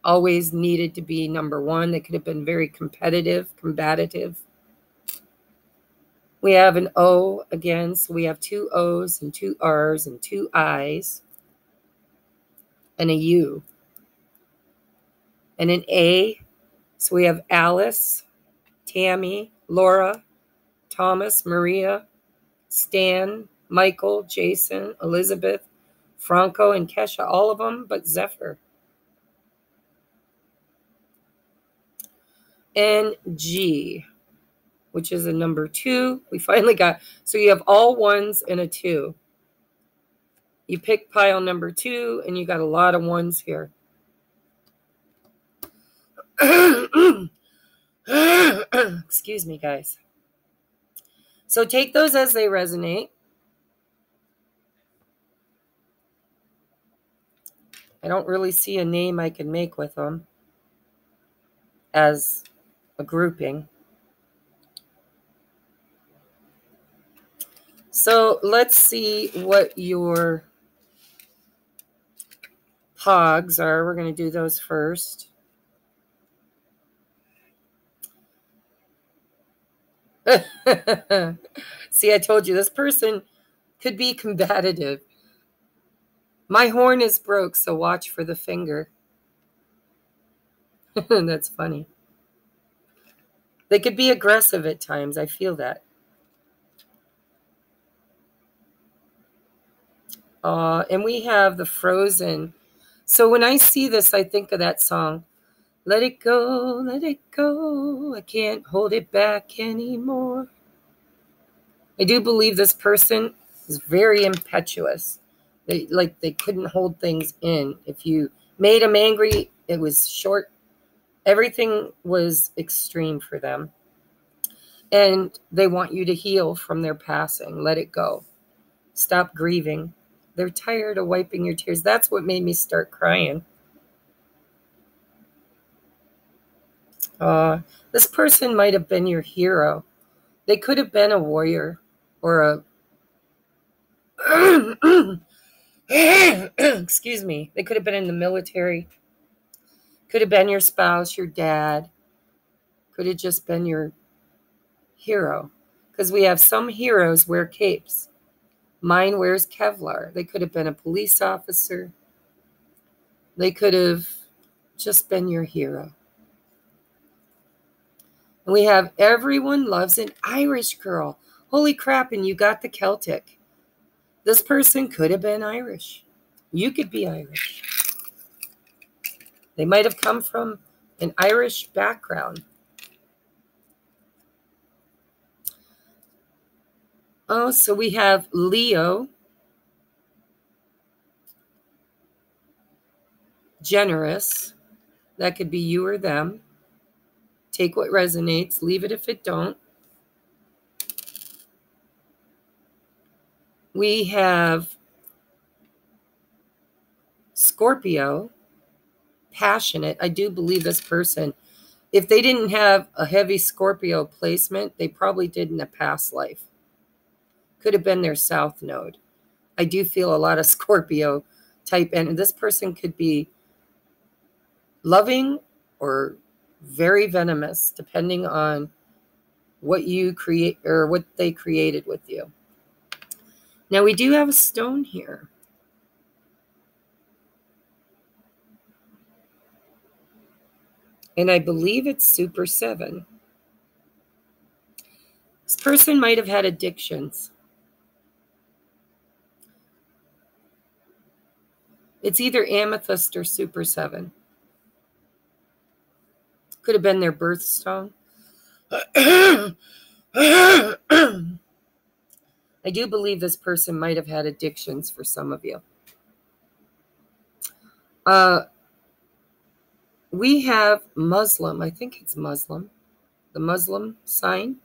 always needed to be number 1. They could have been very competitive, combative. We have an O again, so we have 2 O's and 2 R's and 2 I's and a U. And an A, so we have Alice, Tammy, Laura, Thomas, Maria, Stan, Michael, Jason, Elizabeth, Franco, and Kesha, all of them but Zephyr. And G, which is a number 2. We finally got, so you have all 1s and a 2. You pick pile number 2, and you got a lot of 1s here. Excuse me, guys. So take those as they resonate. I don't really see a name I can make with them as a grouping. So let's see what your pogs are. We're going to do those first. See, I told you this person could be combative. My horn is broke, so watch for the finger. That's funny. They could be aggressive at times. I feel that. And we have the Frozen. So when I see this, I think of that song. Let it go, I can't hold it back anymore. I do believe this person is very impetuous. They couldn't hold things in. If you made them angry, it was short. Everything was extreme for them. And they want you to heal from their passing. Let it go. Stop grieving. They're tired of wiping your tears. That's what made me start crying. This person might have been your hero. They could have been a warrior. or a excuse me, they could have been in the military, could have been your spouse, your dad, could have just been your hero, because we have some heroes wear capes. Mine wears Kevlar. They could have been a police officer. They could have just been your hero. And we have everyone loves an Irish girl. Holy crap, and you got the Celtic. This person could have been Irish. You could be Irish. They might have come from an Irish background. Oh, so we have Leo, generous. That could be you or them. Take what resonates, leave it if it don't. We have Scorpio, passionate. I do believe this person, if they didn't have a heavy Scorpio placement, they probably did in a past life. Could have been their south node. I do feel a lot of Scorpio type, and this person could be loving or very venomous, depending on what you create or what they created with you. Now we do have a stone here. And I believe it's Super 7. This person might have had addictions. It's either amethyst or Super 7. Could have been their birthstone. I do believe this person might have had addictions for some of you. We have Muslim. I think it's Muslim. The Muslim sign.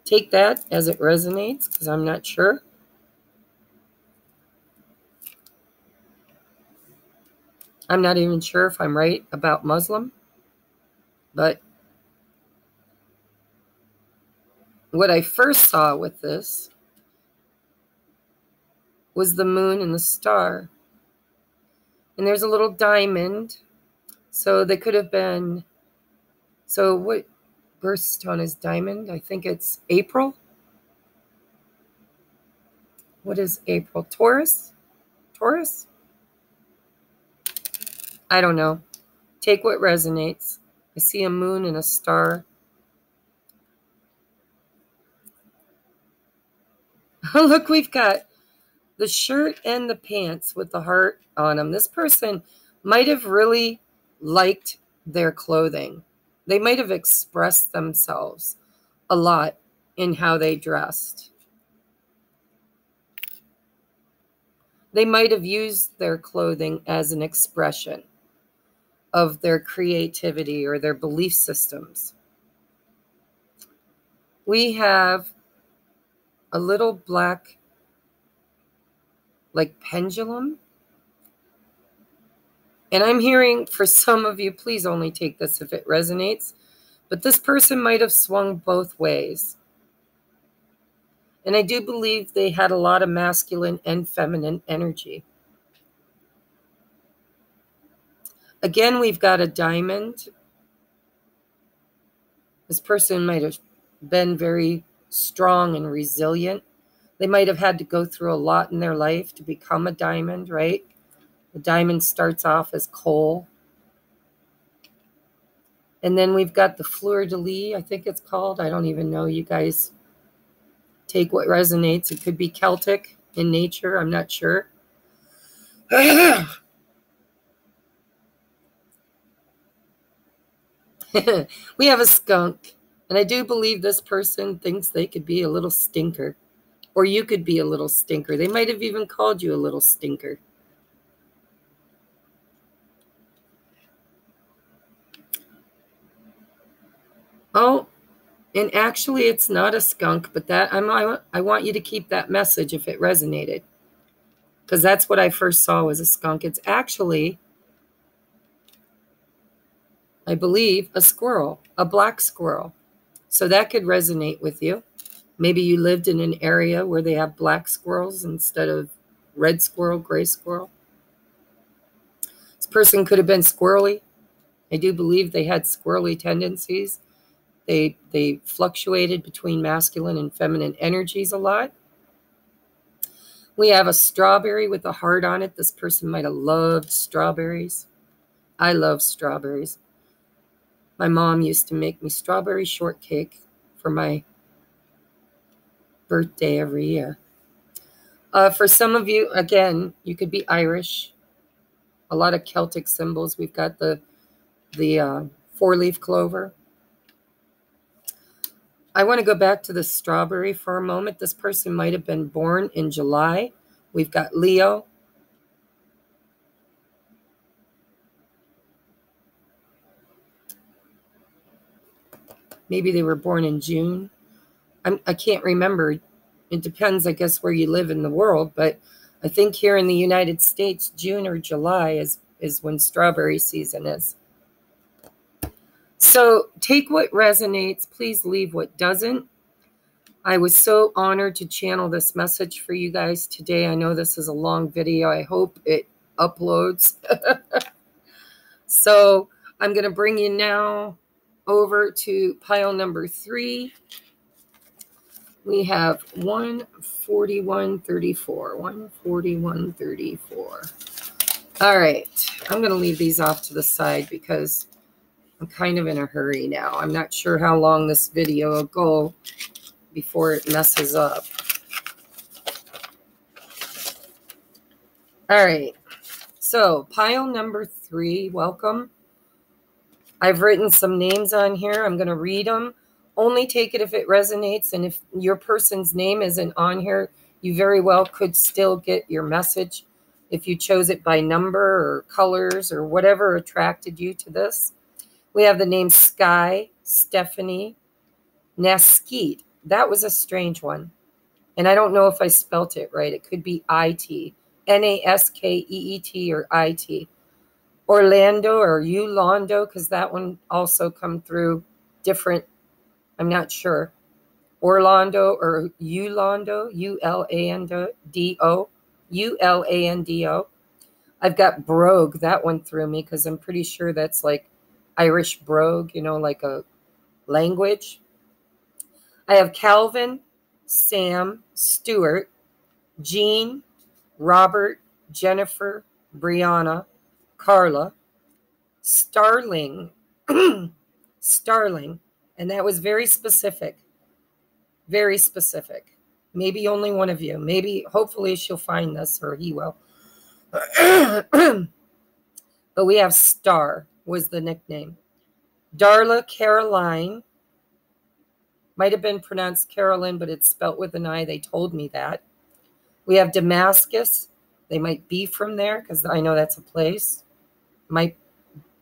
Take that as it resonates, because I'm not sure. I'm not even sure if I'm right about Muslim. But what I first saw with this was the moon and the star. And there's a little diamond. So they could have been, so what birthstone is diamond? I think it's April. What is April? Taurus? Taurus? I don't know. Take what resonates. I see a moon and a star. Look, we've got the shirt and the pants with the heart on them. This person might have really liked their clothing. They might have expressed themselves a lot in how they dressed. They might have used their clothing as an expression of their creativity or their belief systems. We have a little black, like pendulum. And I'm hearing, for some of you, please only take this if it resonates, but this person might have swung both ways. And I do believe they had a lot of masculine and feminine energy. Again, we've got a diamond. This person might have been very strong and resilient. They might have had to go through a lot in their life to become a diamond, right? The diamond starts off as coal. And then we've got the fleur-de-lis, I think it's called. I don't even know. You guys take what resonates. It could be Celtic in nature. I'm not sure. We have a skunk. And I do believe this person thinks they could be a little stinker. Or you could be a little stinker. They might have even called you a little stinker. Oh, and actually it's not a skunk, but that I want you to keep that message if it resonated. Because that's what I first saw was a skunk. It's actually, I believe, a squirrel, a black squirrel. So that could resonate with you. Maybe you lived in an area where they have black squirrels instead of red squirrel, gray squirrel. This person could have been squirrely. I do believe they had squirrely tendencies. They fluctuated between masculine and feminine energies a lot. We have a strawberry with a heart on it. This person might have loved strawberries. I love strawberries. My mom used to make me strawberry shortcake for my birthday every year. For some of you, again, you could be Irish. A lot of Celtic symbols. We've got the four-leaf clover. I want to go back to the strawberry for a moment. This person might have been born in July. We've got Leo. Maybe they were born in June. I can't remember. It depends, I guess, where you live in the world. But I think here in the United States, June or July is when strawberry season is. So take what resonates. Please leave what doesn't. I was so honored to channel this message for you guys today. I know this is a long video. I hope it uploads. So I'm going to bring you now over to pile number 3. We have 141.34. 141.34. All right. I'm going to leave these off to the side because I'm kind of in a hurry now. I'm not sure how long this video will go before it messes up. All right. So pile number 3, welcome. I've written some names on here. I'm going to read them. Only take it if it resonates. And if your person's name isn't on here, you very well could still get your message if you chose it by number or colors or whatever attracted you to this. We have the name Sky, Stephanie, Naskeet. That was a strange one. And I don't know if I spelt it right. It could be I-T, Naskeet or I-T. Orlando or Yulando, because that one also come through different. I'm not sure. Orlando or Ulando, U-L-A-N-D-O, U-L-A-N-D-O. I've got Brogue. That one threw me because I'm pretty sure that's like Irish brogue, you know, like a language. I have Calvin, Sam, Stuart, Jean, Robert, Jennifer, Brianna, Carla, Starling, Starling, and that was very specific. Very specific. Maybe only one of you. Maybe, hopefully she'll find this, or he will. But we have Star was the nickname. Darla Caroline. Might have been pronounced Carolyn, but it's spelt with an I. They told me that. We have Damascus. They might be from there because I know that's a place. Might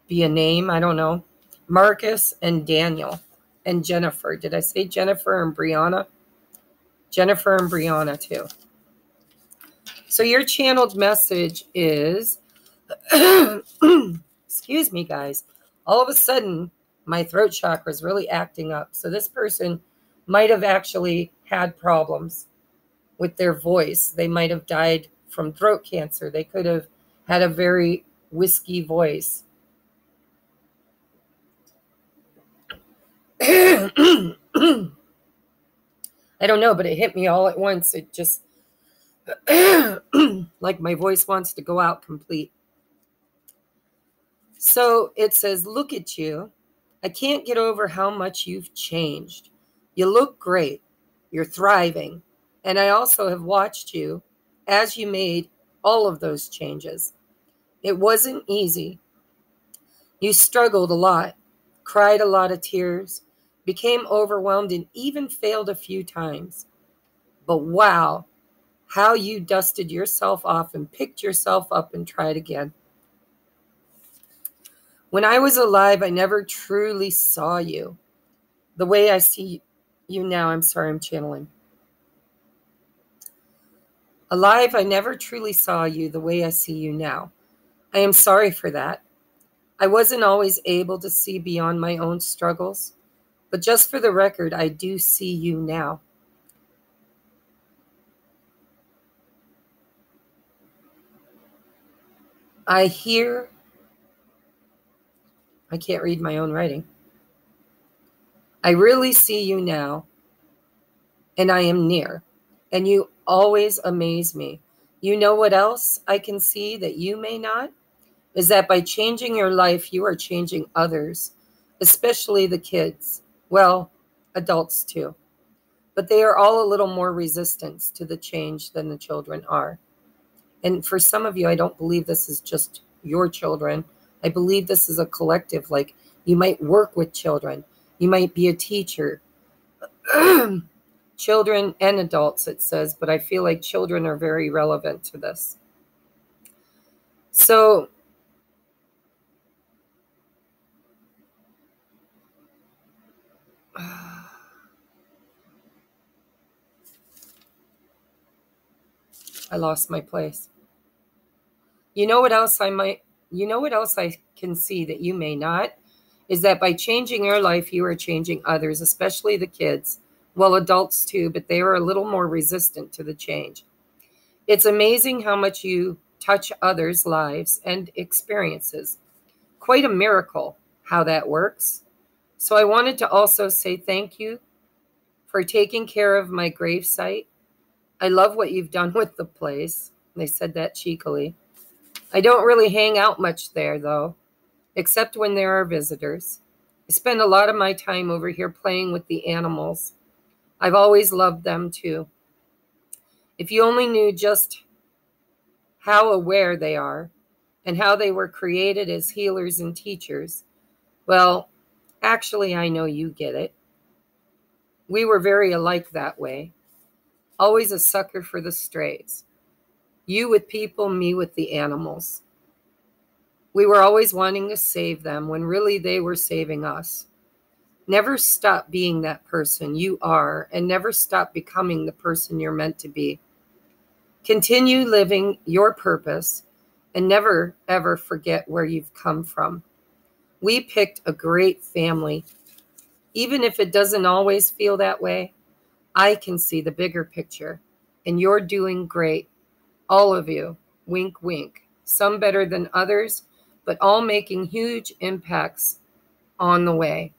be a name. I don't know. Marcus and Daniel and Jennifer. Did I say Jennifer and Brianna? Jennifer and Brianna too. So your channeled message is, excuse me, guys. All of a sudden, my throat chakra is really acting up. So this person might have actually had problems with their voice. They might have died from throat cancer. They could have had a very whiskey voice. I don't know, but it hit me all at once. It just, like my voice wants to go out complete. So it says, look at you. I can't get over how much you've changed. You look great. You're thriving. And I also have watched you as you made all of those changes. It wasn't easy. You struggled a lot, cried a lot of tears, became overwhelmed, and even failed a few times. But wow, how you dusted yourself off and picked yourself up and tried again. When I was alive, I never truly saw you the way I see you now. I'm sorry, I'm channeling. Alive, I never truly saw you the way I see you now. I am sorry for that. I wasn't always able to see beyond my own struggles. But just for the record, I do see you now. I hear, I can't read my own writing. I really see you now, and I am near, and you always amaze me. You know what else I can see that you may not? Is that by changing your life, you are changing others, especially the kids. Well, adults too. But they are all a little more resistant to the change than the children are. And for some of you, I don't believe this is just your children. I believe this is a collective. Like, you might work with children. You might be a teacher. Children and adults, it says, but I feel like children are very relevant to this. So I lost my place. You know what else I can see that you may not? Is that by changing your life, you are changing others, especially the kids. Well, adults too, but they are a little more resistant to the change. It's amazing how much you touch others' lives and experiences. Quite a miracle how that works. So I wanted to also say thank you for taking care of my gravesite. I love what you've done with the place. They said that cheekily. I don't really hang out much there, though, except when there are visitors. I spend a lot of my time over here playing with the animals. I've always loved them, too. If you only knew just how aware they are and how they were created as healers and teachers, well, actually, I know you get it. We were very alike that way. Always a sucker for the strays. You with people, me with the animals. We were always wanting to save them when really they were saving us. Never stop being that person you are, and never stop becoming the person you're meant to be. Continue living your purpose and never, ever forget where you've come from. We picked a great family. Even if it doesn't always feel that way, I can see the bigger picture, and you're doing great. All of you, wink, wink. Some better than others, but all making huge impacts on the way.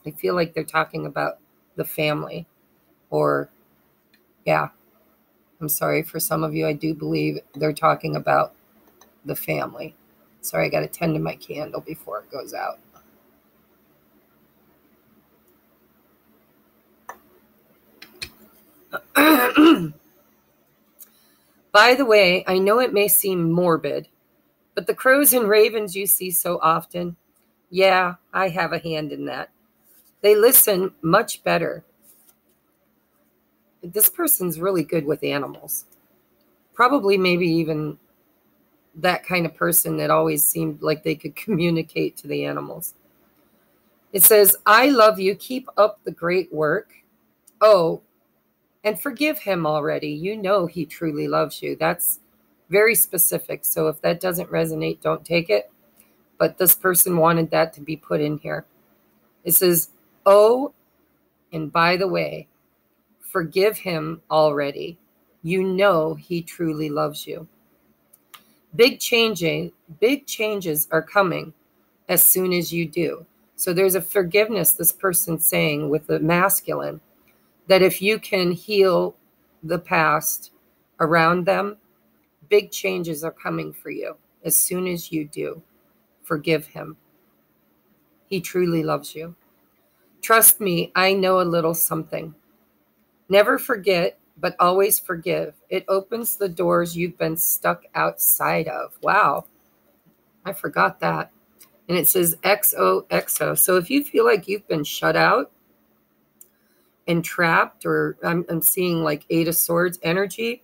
I feel like they're talking about the family, or, yeah, I'm sorry for some of you. I do believe they're talking about the family. Sorry, I got to tend to my candle before it goes out. By the way, I know it may seem morbid, but the crows and ravens you see so often, yeah, I have a hand in that. They listen much better. This person's really good with animals. Probably maybe even that kind of person that always seemed like they could communicate to the animals. It says, I love you. Keep up the great work. Oh, and forgive him already. You know he truly loves you. That's very specific. So if that doesn't resonate, don't take it. But this person wanted that to be put in here. It says, oh, and by the way, forgive him already. You know he truly loves you. Big changes are coming as soon as you do. So there's a forgiveness, this person's saying, with the masculine, that if you can heal the past around them, big changes are coming for you as soon as you do. Forgive him. He truly loves you. Trust me, I know a little something. Never forget, but always forgive. It opens the doors you've been stuck outside of. Wow, I forgot that. And it says XOXO. So if you feel like you've been shut out and trapped, or I'm seeing like Eight of Swords energy,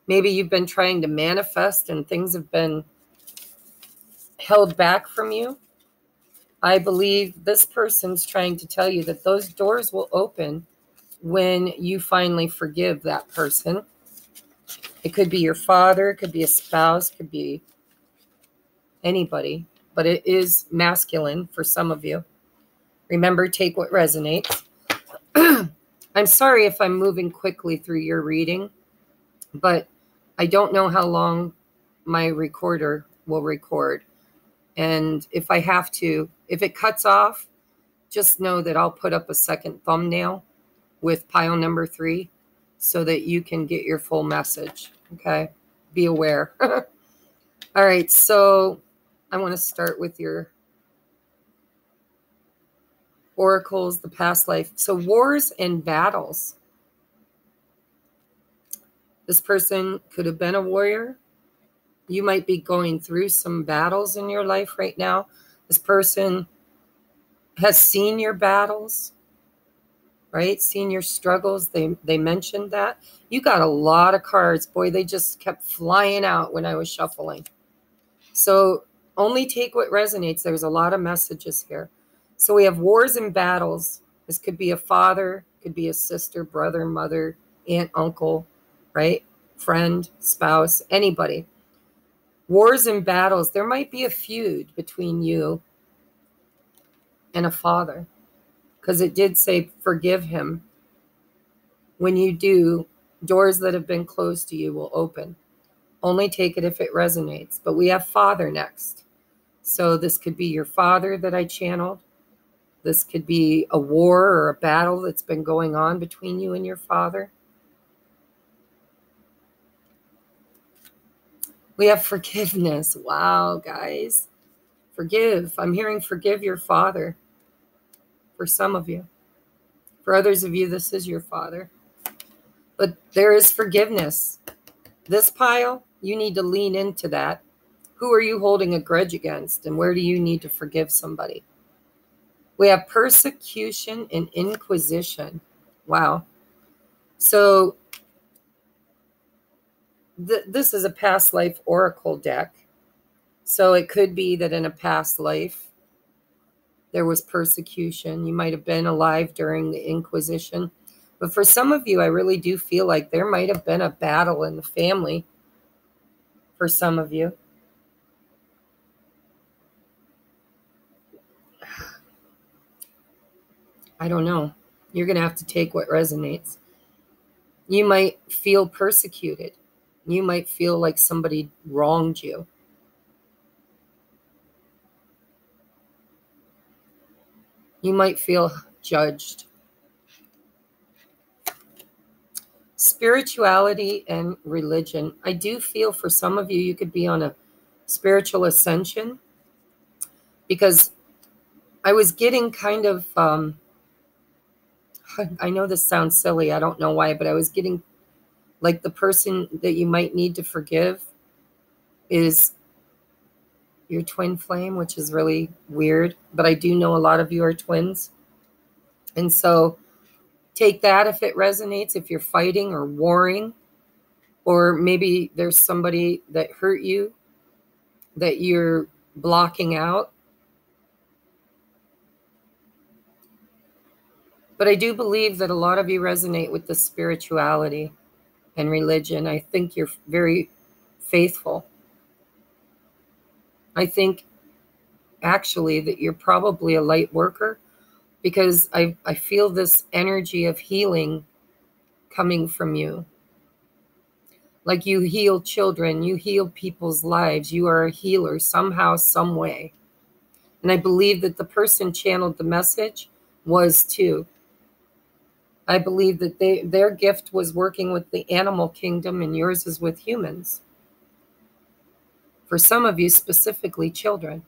maybe you've been trying to manifest and things have been held back from you. I believe this person's trying to tell you that those doors will open when you finally forgive that person. It could be your father, it could be a spouse, it could be anybody, but it is masculine for some of you. Remember, take what resonates. I'm sorry if I'm moving quickly through your reading, but I don't know how long my recorder will record. And if I have to, if it cuts off, just know that I'll put up a second thumbnail with pile number 3 so that you can get your full message. Okay? Be aware. All right, so I want to start with your oracles, the past life. So wars and battles. This person could have been a warrior. You might be going through some battles in your life right now. This person has seen your battles, right? Seen your struggles. They mentioned that. You got a lot of cards. Boy, they just kept flying out when I was shuffling. So only take what resonates. There's a lot of messages here. So we have wars and battles. This could be a father, could be a sister, brother, mother, aunt, uncle, right? Friend, spouse, anybody. Wars and battles. There might be a feud between you and a father, because it did say forgive him. When you do, doors that have been closed to you will open. Only take it if it resonates. But we have father next. So this could be your father that I channeled. This could be a war or a battle that's been going on between you and your father. We have forgiveness. Wow, guys. Forgive. I'm hearing forgive your father. For some of you. For others of you, this is your father. But there is forgiveness. This pile, you need to lean into that. Who are you holding a grudge against? And where do you need to forgive somebody? We have persecution and inquisition. Wow. So this is a past life oracle deck. So it could be that in a past life, there was persecution. You might have been alive during the Inquisition. But for some of you, I really do feel like there might have been a battle in the family for some of you. I don't know. You're going to have to take what resonates. You might feel persecuted. You might feel like somebody wronged you. You might feel judged. Spirituality and religion. I do feel for some of you, you could be on a spiritual ascension, because I was getting kind of, I know this sounds silly, I don't know why, but I was getting like the person that you might need to forgive is your twin flame, which is really weird, but I do know a lot of you are twins. And so take that if it resonates, if you're fighting or warring, or maybe there's somebody that hurt you that you're blocking out. But I do believe that a lot of you resonate with the spirituality and religion. I think you're very faithful. I think actually that you're probably a light worker, because I feel this energy of healing coming from you. Like you heal children, you heal people's lives. You are a healer somehow, some way. And I believe that the person channeled the message was too. I believe that their gift was working with the animal kingdom, and yours is with humans. For some of you, specifically children.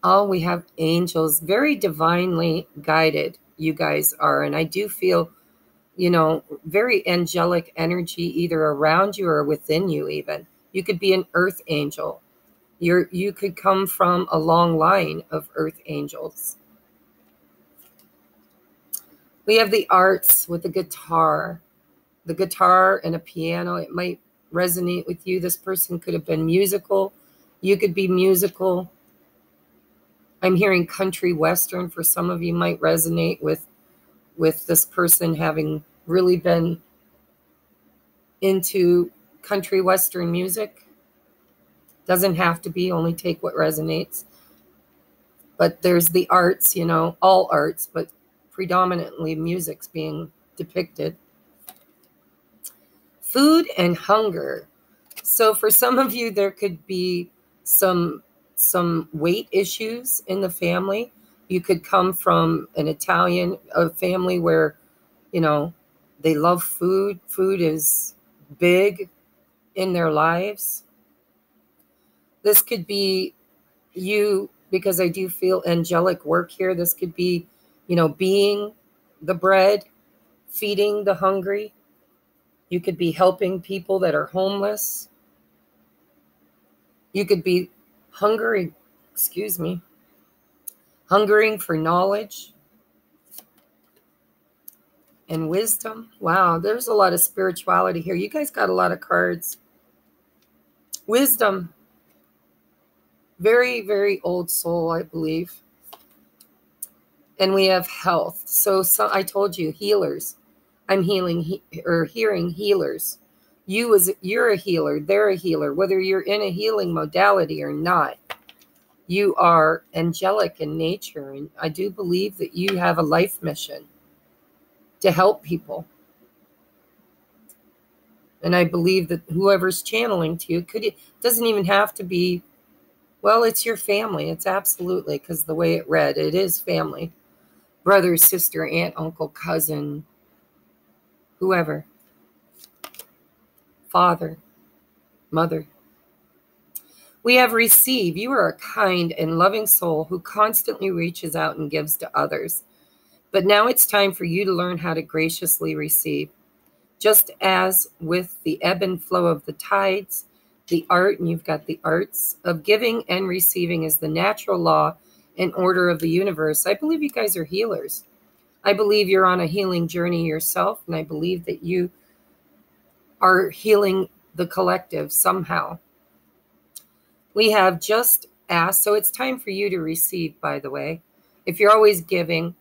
Oh, we have angels, very divinely guided you guys are. And I do feel, very angelic energy either around you or within you even. You could be an earth angel. You could come from a long line of earth angels. We have the arts with the guitar and a piano. It might resonate with you. This person could have been musical. You could be musical. I'm hearing country western. For some of you might resonate with this person having really been into country western music. Doesn't have to be, only take what resonates. But there's the arts, you know, all arts, but predominantly music's being depicted. Food and hunger. So for some of you, there could be some weight issues in the family. You could come from a family where, you know, they love food. Food is big in their lives. This could be you, because I do feel angelic work here. This could be, you know, being the bread, feeding the hungry. You could be helping people that are homeless. You could be hungering for knowledge and wisdom. Wow, there's a lot of spirituality here. You guys got a lot of cards. Wisdom. Very, very old soul, I believe. And we have health. So I told you, healers. I'm hearing healers. You're a healer. They're a healer. Whether you're in a healing modality or not, you are angelic in nature. And I do believe that you have a life mission to help people. And I believe that whoever's channeling to you doesn't even have to be, well, it's your family. It's absolutely, because the way it read, it is family. Brother, sister, aunt, uncle, cousin, whoever. Father, mother. We have receive. You are a kind and loving soul who constantly reaches out and gives to others. But now it's time for you to learn how to graciously receive. Just as with the ebb and flow of the tides, the art, and you've got the arts of giving and receiving, is the natural law and order of the universe. I believe you guys are healers. I believe you're on a healing journey yourself, and I believe that you are healing the collective somehow. We have just asked, so it's time for you to receive, by the way. If you're always giving,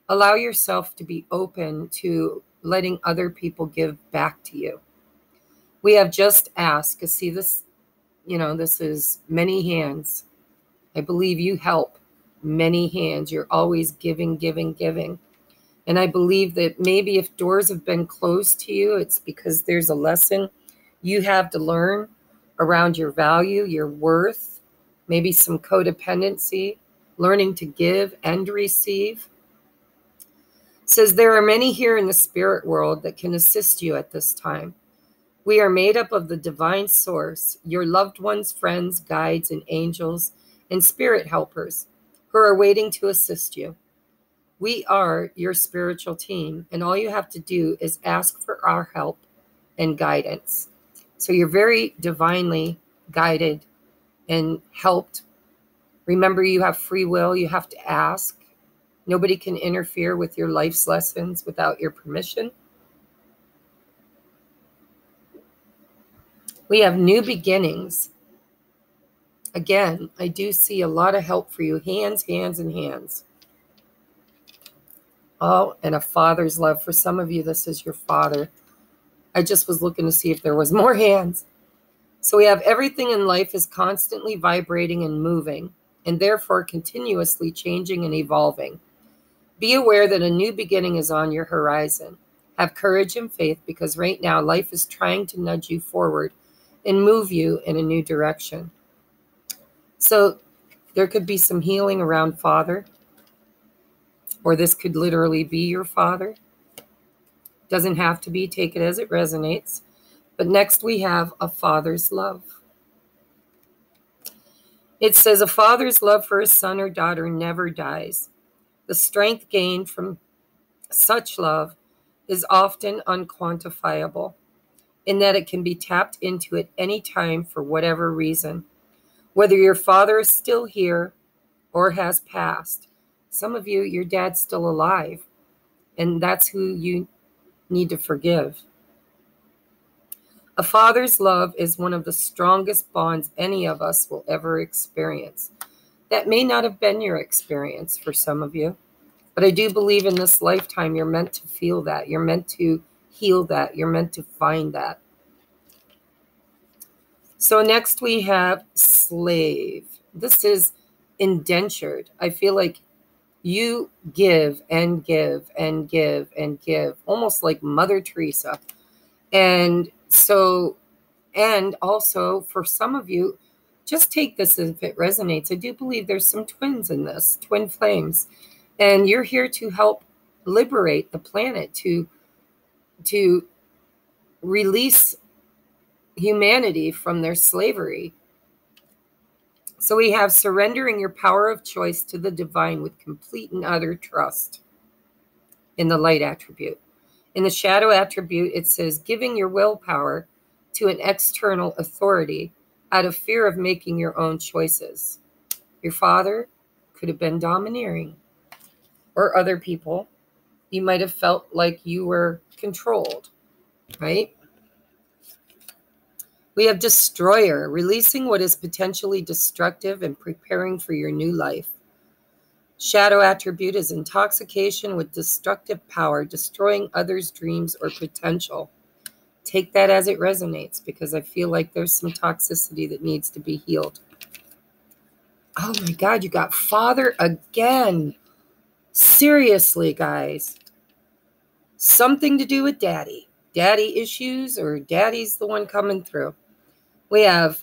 allow yourself to be open to letting other people give back to you. We have just asked, see this, you know, this is many hands. I believe you help many hands. You're always giving, giving, giving. And I believe that maybe if doors have been closed to you, it's because there's a lesson you have to learn around your value, your worth, maybe some codependency, learning to give and receive. It says there are many here in the spirit world that can assist you at this time. We are made up of the divine source, your loved ones, friends, guides, and angels, and spirit helpers who are waiting to assist you. We are your spiritual team, and all you have to do is ask for our help and guidance. So you're very divinely guided and helped. Remember, you have free will. You have to ask. Nobody can interfere with your life's lessons without your permission. We have new beginnings. Again, I do see a lot of help for you. Hands, hands, and hands. Oh, and a father's love. For some of you, this is your father. I just was looking to see if there was more hands. So we have everything in life is constantly vibrating and moving, and therefore continuously changing and evolving. Be aware that a new beginning is on your horizon. Have courage and faith, because right now life is trying to nudge you forward and move you in a new direction. So there could be some healing around father, or this could literally be your father. Doesn't have to be. Take it as it resonates. But next we have a father's love. It says a father's love for his son or daughter never dies. The strength gained from such love is often unquantifiable, in that it can be tapped into at any time for whatever reason. Whether your father is still here or has passed. Some of you, your dad's still alive, and that's who you need to forgive. A father's love is one of the strongest bonds any of us will ever experience. That may not have been your experience for some of you, but I do believe in this lifetime you're meant to feel that. You're meant to heal that. You're meant to find that. So next we have slave. This is indentured. I feel like you give and give and give and give, almost like Mother Teresa. And so, and also for some of you, just take this if it resonates. I do believe there's some twins in this, twin flames. And you're here to help liberate the planet, to release humanity from their slavery. So we have surrendering your power of choice to the divine with complete and utter trust in the light attribute. In the shadow attribute, it says giving your willpower to an external authority out of fear of making your own choices. Your father could have been domineering, or other people. You might have felt like you were controlled, right? We have destroyer, releasing what is potentially destructive and preparing for your new life. Shadow attribute is intoxication with destructive power, destroying others' dreams or potential. Take that as it resonates, because I feel like there's some toxicity that needs to be healed. Oh my God, you got father again. Seriously, guys. Something to do with daddy. Daddy issues, or daddy's the one coming through. We have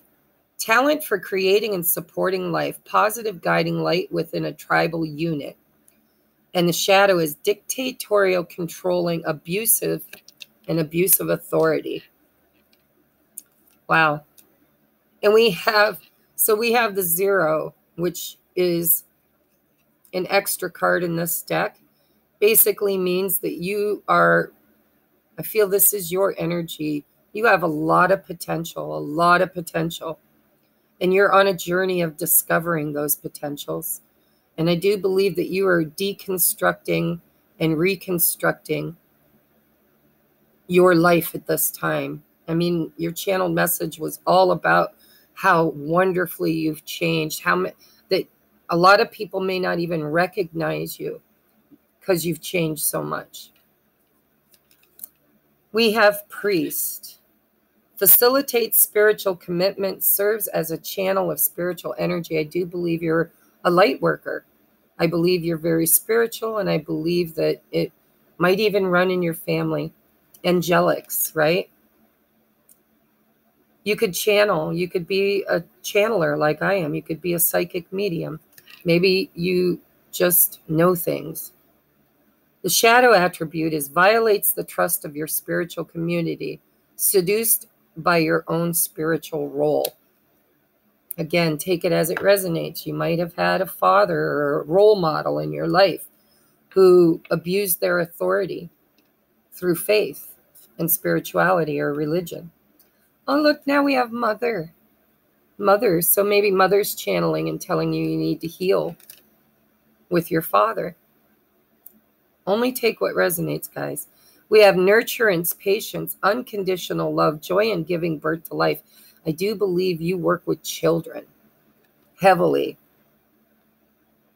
talent for creating and supporting life, positive guiding light within a tribal unit. And the shadow is dictatorial, controlling, abusive, and abusive authority. Wow. And we have the 0, which is an extra card in this deck. Basically means that you are, I feel this is your energy. You have a lot of potential, and you're on a journey of discovering those potentials. And I do believe that you are deconstructing and reconstructing your life at this time. I mean, your channeled message was all about how wonderfully you've changed, that a lot of people may not even recognize you because you've changed so much. We have priest. Facilitates spiritual commitment, serves as a channel of spiritual energy. I do believe you're a light worker. I believe you're very spiritual, and I believe that it might even run in your family. Angelics, right? You could channel. You could be a channeler like I am. You could be a psychic medium. Maybe you just know things. The shadow attribute is violates the trust of your spiritual community, seduced by your own spiritual role. Again, take it as it resonates. You might have had a father or a role model in your life who abused their authority through faith and spirituality or religion. Oh, look, now we have mother. Mothers. So maybe mother's channeling and telling you need to heal with your father. Only take what resonates, guys. We have nurturance, patience, unconditional love, joy in giving birth to life. I do believe you work with children heavily.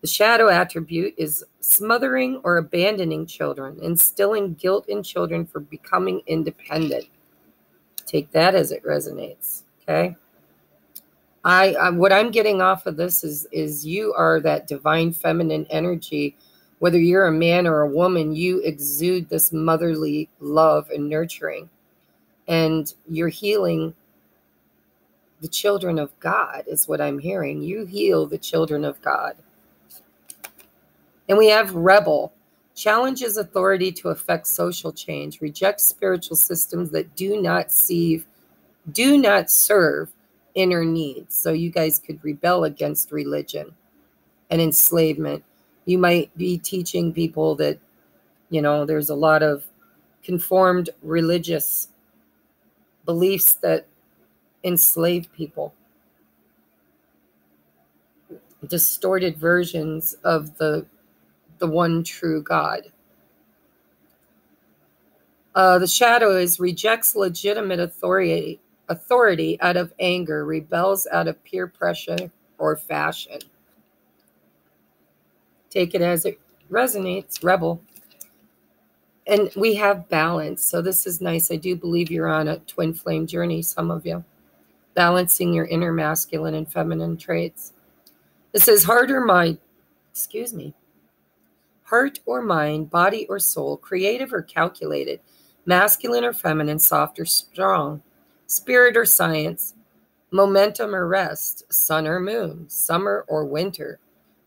The shadow attribute is smothering or abandoning children, instilling guilt in children for becoming independent. Take that as it resonates, okay? What I'm getting off of this is you are that divine feminine energy. Whether you're a man or a woman, you exude this motherly love and nurturing. And you're healing the children of God, is what I'm hearing. You heal the children of God. And we have rebel. Challenges authority to affect social change. Rejects spiritual systems that do not serve inner needs. So you guys could rebel against religion and enslavement. You might be teaching people that, there's a lot of conformed religious beliefs that enslave people. Distorted versions of the one true God. The shadow rejects legitimate authority out of anger, rebels out of peer pressure or fashion. Take it as it resonates, rebel. And we have balance. So this is nice. I do believe you're on a twin flame journey, some of you. Balancing your inner masculine and feminine traits. It says heart or mind, excuse me, heart or mind, body or soul, creative or calculated, masculine or feminine, soft or strong, spirit or science, momentum or rest, sun or moon, summer or winter.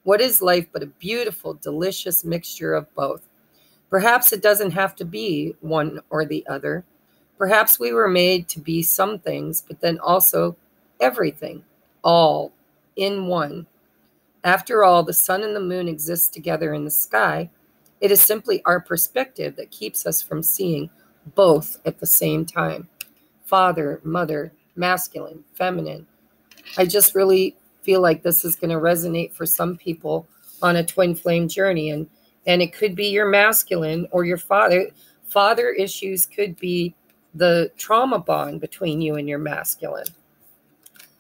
What is life but a beautiful, delicious mixture of both? Perhaps it doesn't have to be one or the other. Perhaps we were made to be some things, but then also everything, all in one. After all, the sun and the moon exist together in the sky. It is simply our perspective that keeps us from seeing both at the same time. Father, mother, masculine, feminine. I just really feel like this is going to resonate for some people on a twin flame journey. And it could be your masculine or your father. Father issues could be the trauma bond between you and your masculine.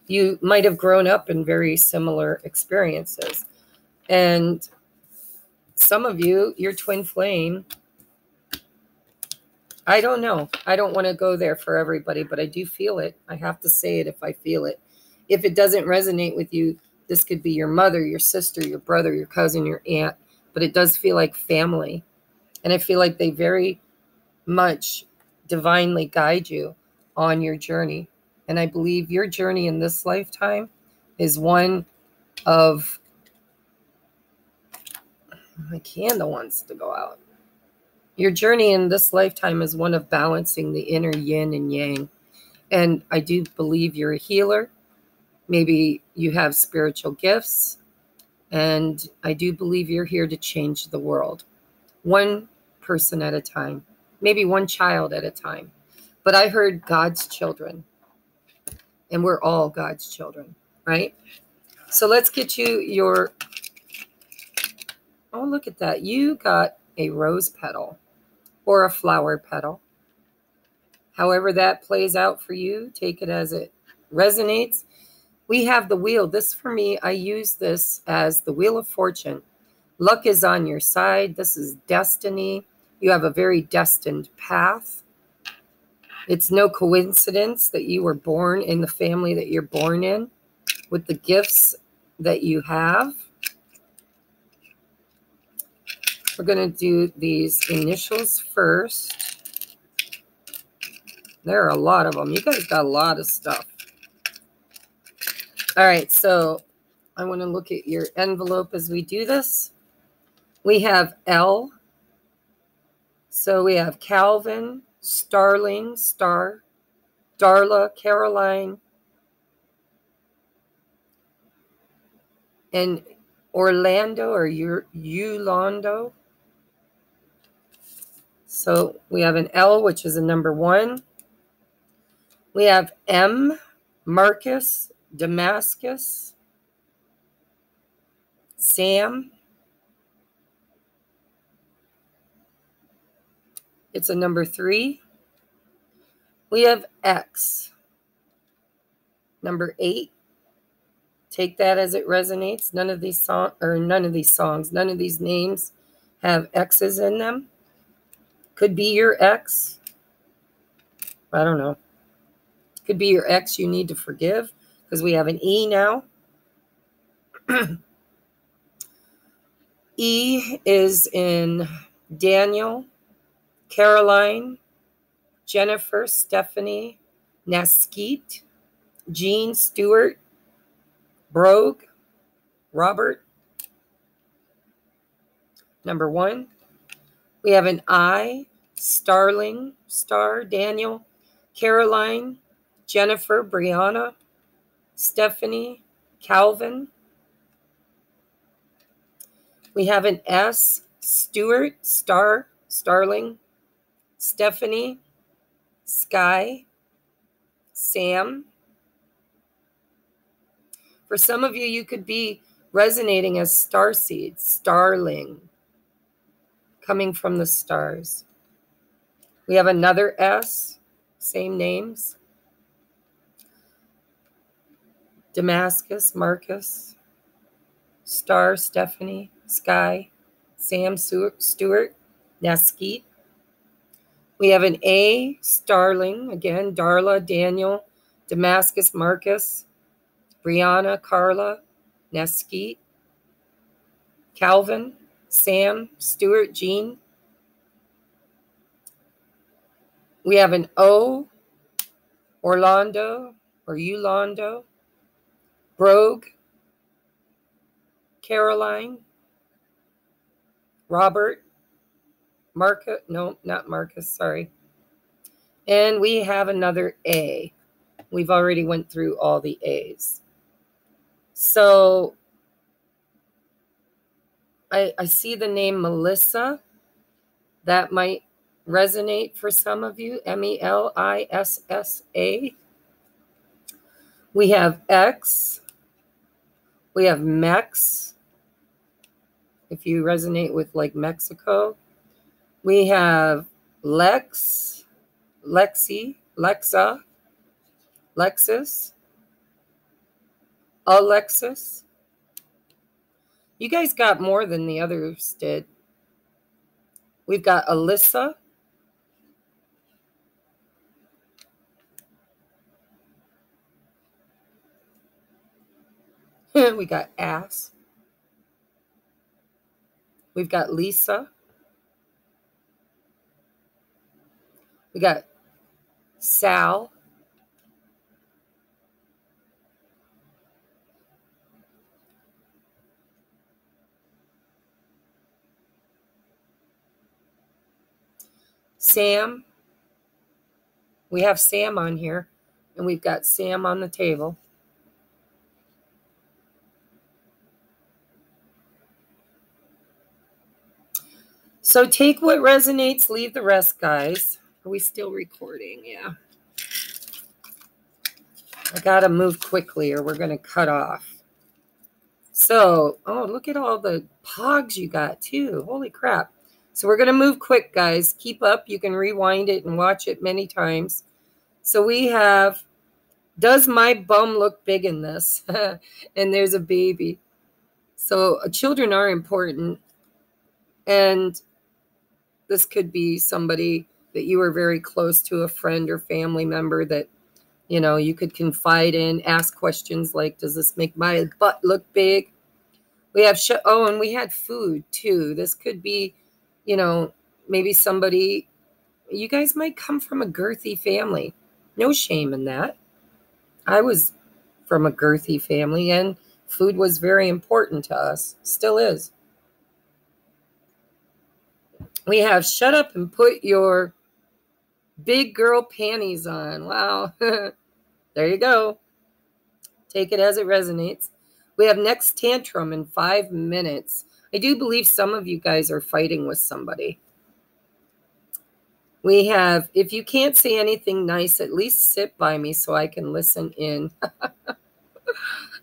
You might have grown up in very similar experiences. And some of you, your twin flame, I don't know. I don't want to go there for everybody, but I do feel it. I have to say it if I feel it. If it doesn't resonate with you, this could be your mother, your sister, your brother, your cousin, your aunt, but it does feel like family. And I feel like they very much divinely guide you on your journey. And I believe your journey in this lifetime is one of, my candle wants to go out. Your journey in this lifetime is one of balancing the inner yin and yang. And I do believe you're a healer. Maybe you have spiritual gifts. And I do believe you're here to change the world. One person at a time. Maybe one child at a time. But I heard God's children. And we're all God's children, right? So let's get you your... Oh, look at that. You got a rose petal or a flower petal. However that plays out for you, take it as it resonates. We have the wheel. This, for me, I use this as the wheel of fortune. Luck is on your side. This is destiny. You have a very destined path. It's no coincidence that you were born in the family that you're born in with the gifts that you have. We're going to do these initials first. There are a lot of them. You guys got a lot of stuff. All right, so I want to look at your envelope as we do this. We have L. So we have Calvin, Starling, Star, Darla, Caroline, and Orlando or Yolando. So we have an L, which is a number 1. We have M, Marcus, Damascus, Sam. It's a number 3. We have X, number 8. Take that as it resonates. None of these names have X's in them. Could be your ex. I don't know. Could be your ex you need to forgive, because we have an E now. E is in Daniel, Caroline, Jennifer, Stephanie, Naskeet, Jean, Stewart, Brogue, Robert. Number 1. We have an I, Starling, Star, Daniel, Caroline, Jennifer, Brianna, Stephanie, Calvin. We have an S, Stewart, Star, Starling, Stephanie, Sky, Sam. For some of you, you could be resonating as starseed, starling, coming from the stars. We have another S, same names. Damascus, Marcus, Star, Stephanie, Sky, Sam, Stewart, Naskeet. We have an A, Starling, again, Darla, Daniel, Damascus, Marcus, Brianna, Carla, Nesky, Calvin, Sam, Stuart, Jean. We have an O, Orlando or Yolando, Brogue, Caroline, Robert, Marcus, no, not Marcus, sorry. And we have another A. We've already went through all the A's. So I see the name Melissa. That might resonate for some of you. Melissa. We have X. We have Mex, if you resonate with like Mexico. We have Lex, Lexi, Lexa, Lexus, Alexis. You guys got more than the others did. We've got Alyssa. We got Ass. We've got Lisa. We got Sal. Sam. We have Sam on here, and we've got Sam on the table. So take what resonates, leave the rest, guys. Are we still recording? Yeah. I got to move quickly or we're going to cut off. So, oh, look at all the pogs you got too. Holy crap. So we're going to move quick, guys. Keep up. You can rewind it and watch it many times. So we have, does my bum look big in this? And there's a baby. So children are important. And this could be somebody that you were very close to, a friend or family member that, you know, you could confide in, ask questions like, does this make my butt look big? We have, oh, and we had food too. This could be, you know, maybe somebody, you guys might come from a girthy family. No shame in that. I was from a girthy family and food was very important to us. Still is. We have shut up and put your big girl panties on. Wow. There you go. Take it as it resonates. We have next tantrum in 5 minutes. I do believe some of you guys are fighting with somebody. We have, if you can't say anything nice, at least sit by me so I can listen in.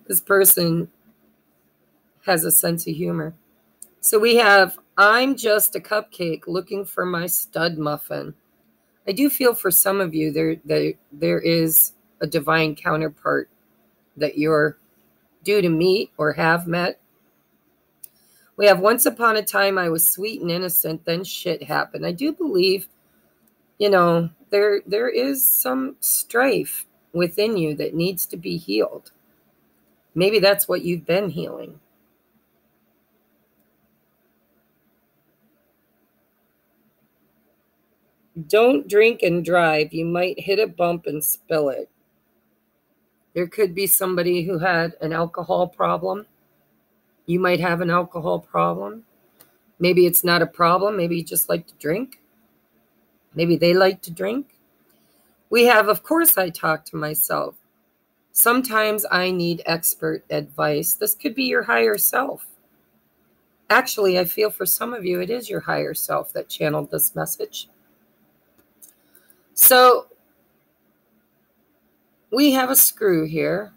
This person has a sense of humor. So we have, I'm just a cupcake looking for my stud muffin. I do feel for some of you there is a divine counterpart that you're due to meet or have met. We have once upon a time I was sweet and innocent, then shit happened. I do believe, you know, there is some strife within you that needs to be healed. Maybe that's what you've been healing. Don't drink and drive. You might hit a bump and spill it. There could be somebody who had an alcohol problem. You might have an alcohol problem. Maybe it's not a problem. Maybe you just like to drink. Maybe they like to drink. We have, of course, I talk to myself. Sometimes I need expert advice. This could be your higher self. Actually, I feel for some of you, it is your higher self that channeled this message. So we have a screw here.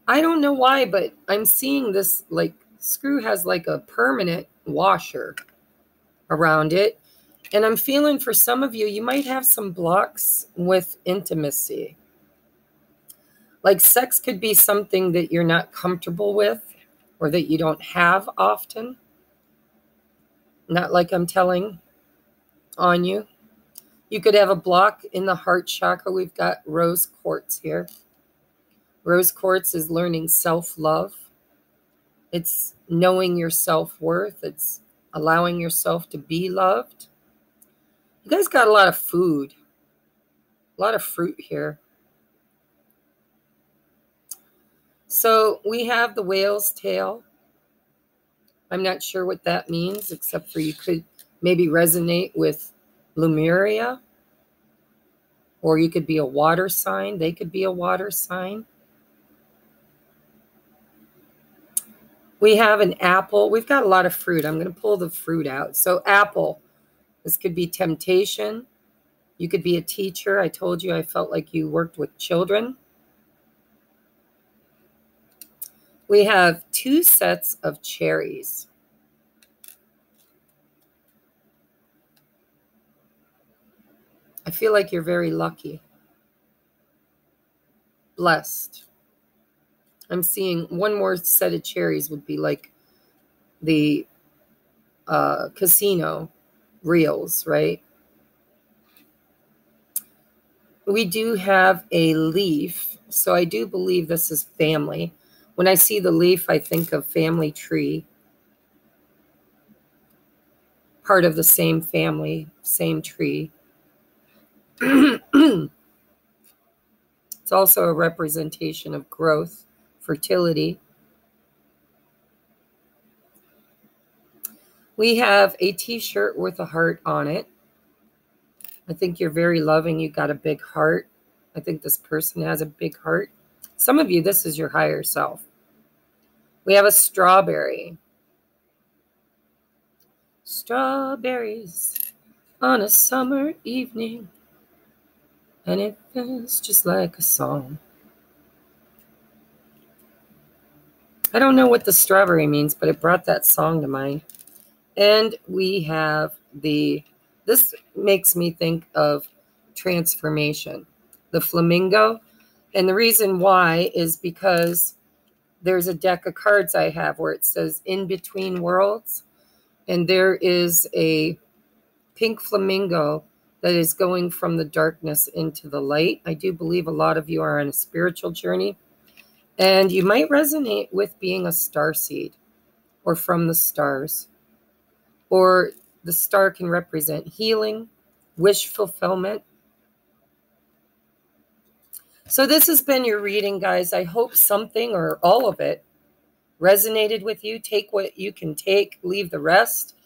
I don't know why, but I'm seeing this like screw has like a permanent washer around it. And I'm feeling for some of you, you might have some blocks with intimacy. Like sex could be something that you're not comfortable with or that you don't have often. Not like I'm telling on you. You could have a block in the heart chakra. We've got rose quartz here. Rose quartz is learning self-love. It's knowing your self-worth. It's allowing yourself to be loved. You guys got a lot of food, a lot of fruit here. So we have the whale's tail. I'm not sure what that means, except for you could maybe resonate with Lemuria, or you could be a water sign. They could be a water sign. We have an apple. We've got a lot of fruit. I'm going to pull the fruit out. So apple, this could be temptation. You could be a teacher. I told you I felt like you worked with children. We have 2 sets of cherries. I feel like you're very lucky. Blessed. I'm seeing one more set of cherries would be like the casino reels, right? We do have a leaf, so I do believe this is family. When I see the leaf, I think of family tree. Part of the same family, same tree. It's also a representation of growth, fertility. We have a t-shirt with a heart on it. I think you're very loving. You got a big heart. I think this person has a big heart. Some of you, this is your higher self. We have a strawberry. Strawberries on a summer evening, and it feels just like a song. I don't know what the strawberry means, but it brought that song to mind. And we have this makes me think of transformation, the flamingo. And the reason why is because there's a deck of cards I have where it says In Between Worlds. And there is a pink flamingo that is going from the darkness into the light. I do believe a lot of you are on a spiritual journey. And you might resonate with being a starseed or from the stars. Or the star can represent healing, wish fulfillment. So this has been your reading, guys. I hope something or all of it resonated with you. Take what you can take, leave the rest.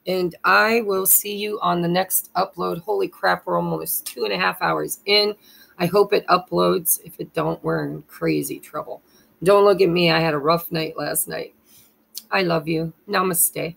And I will see you on the next upload. Holy crap, we're almost 2.5 hours in. I hope it uploads. If it don't, we're in crazy trouble. Don't look at me. I had a rough night last night. I love you. Namaste.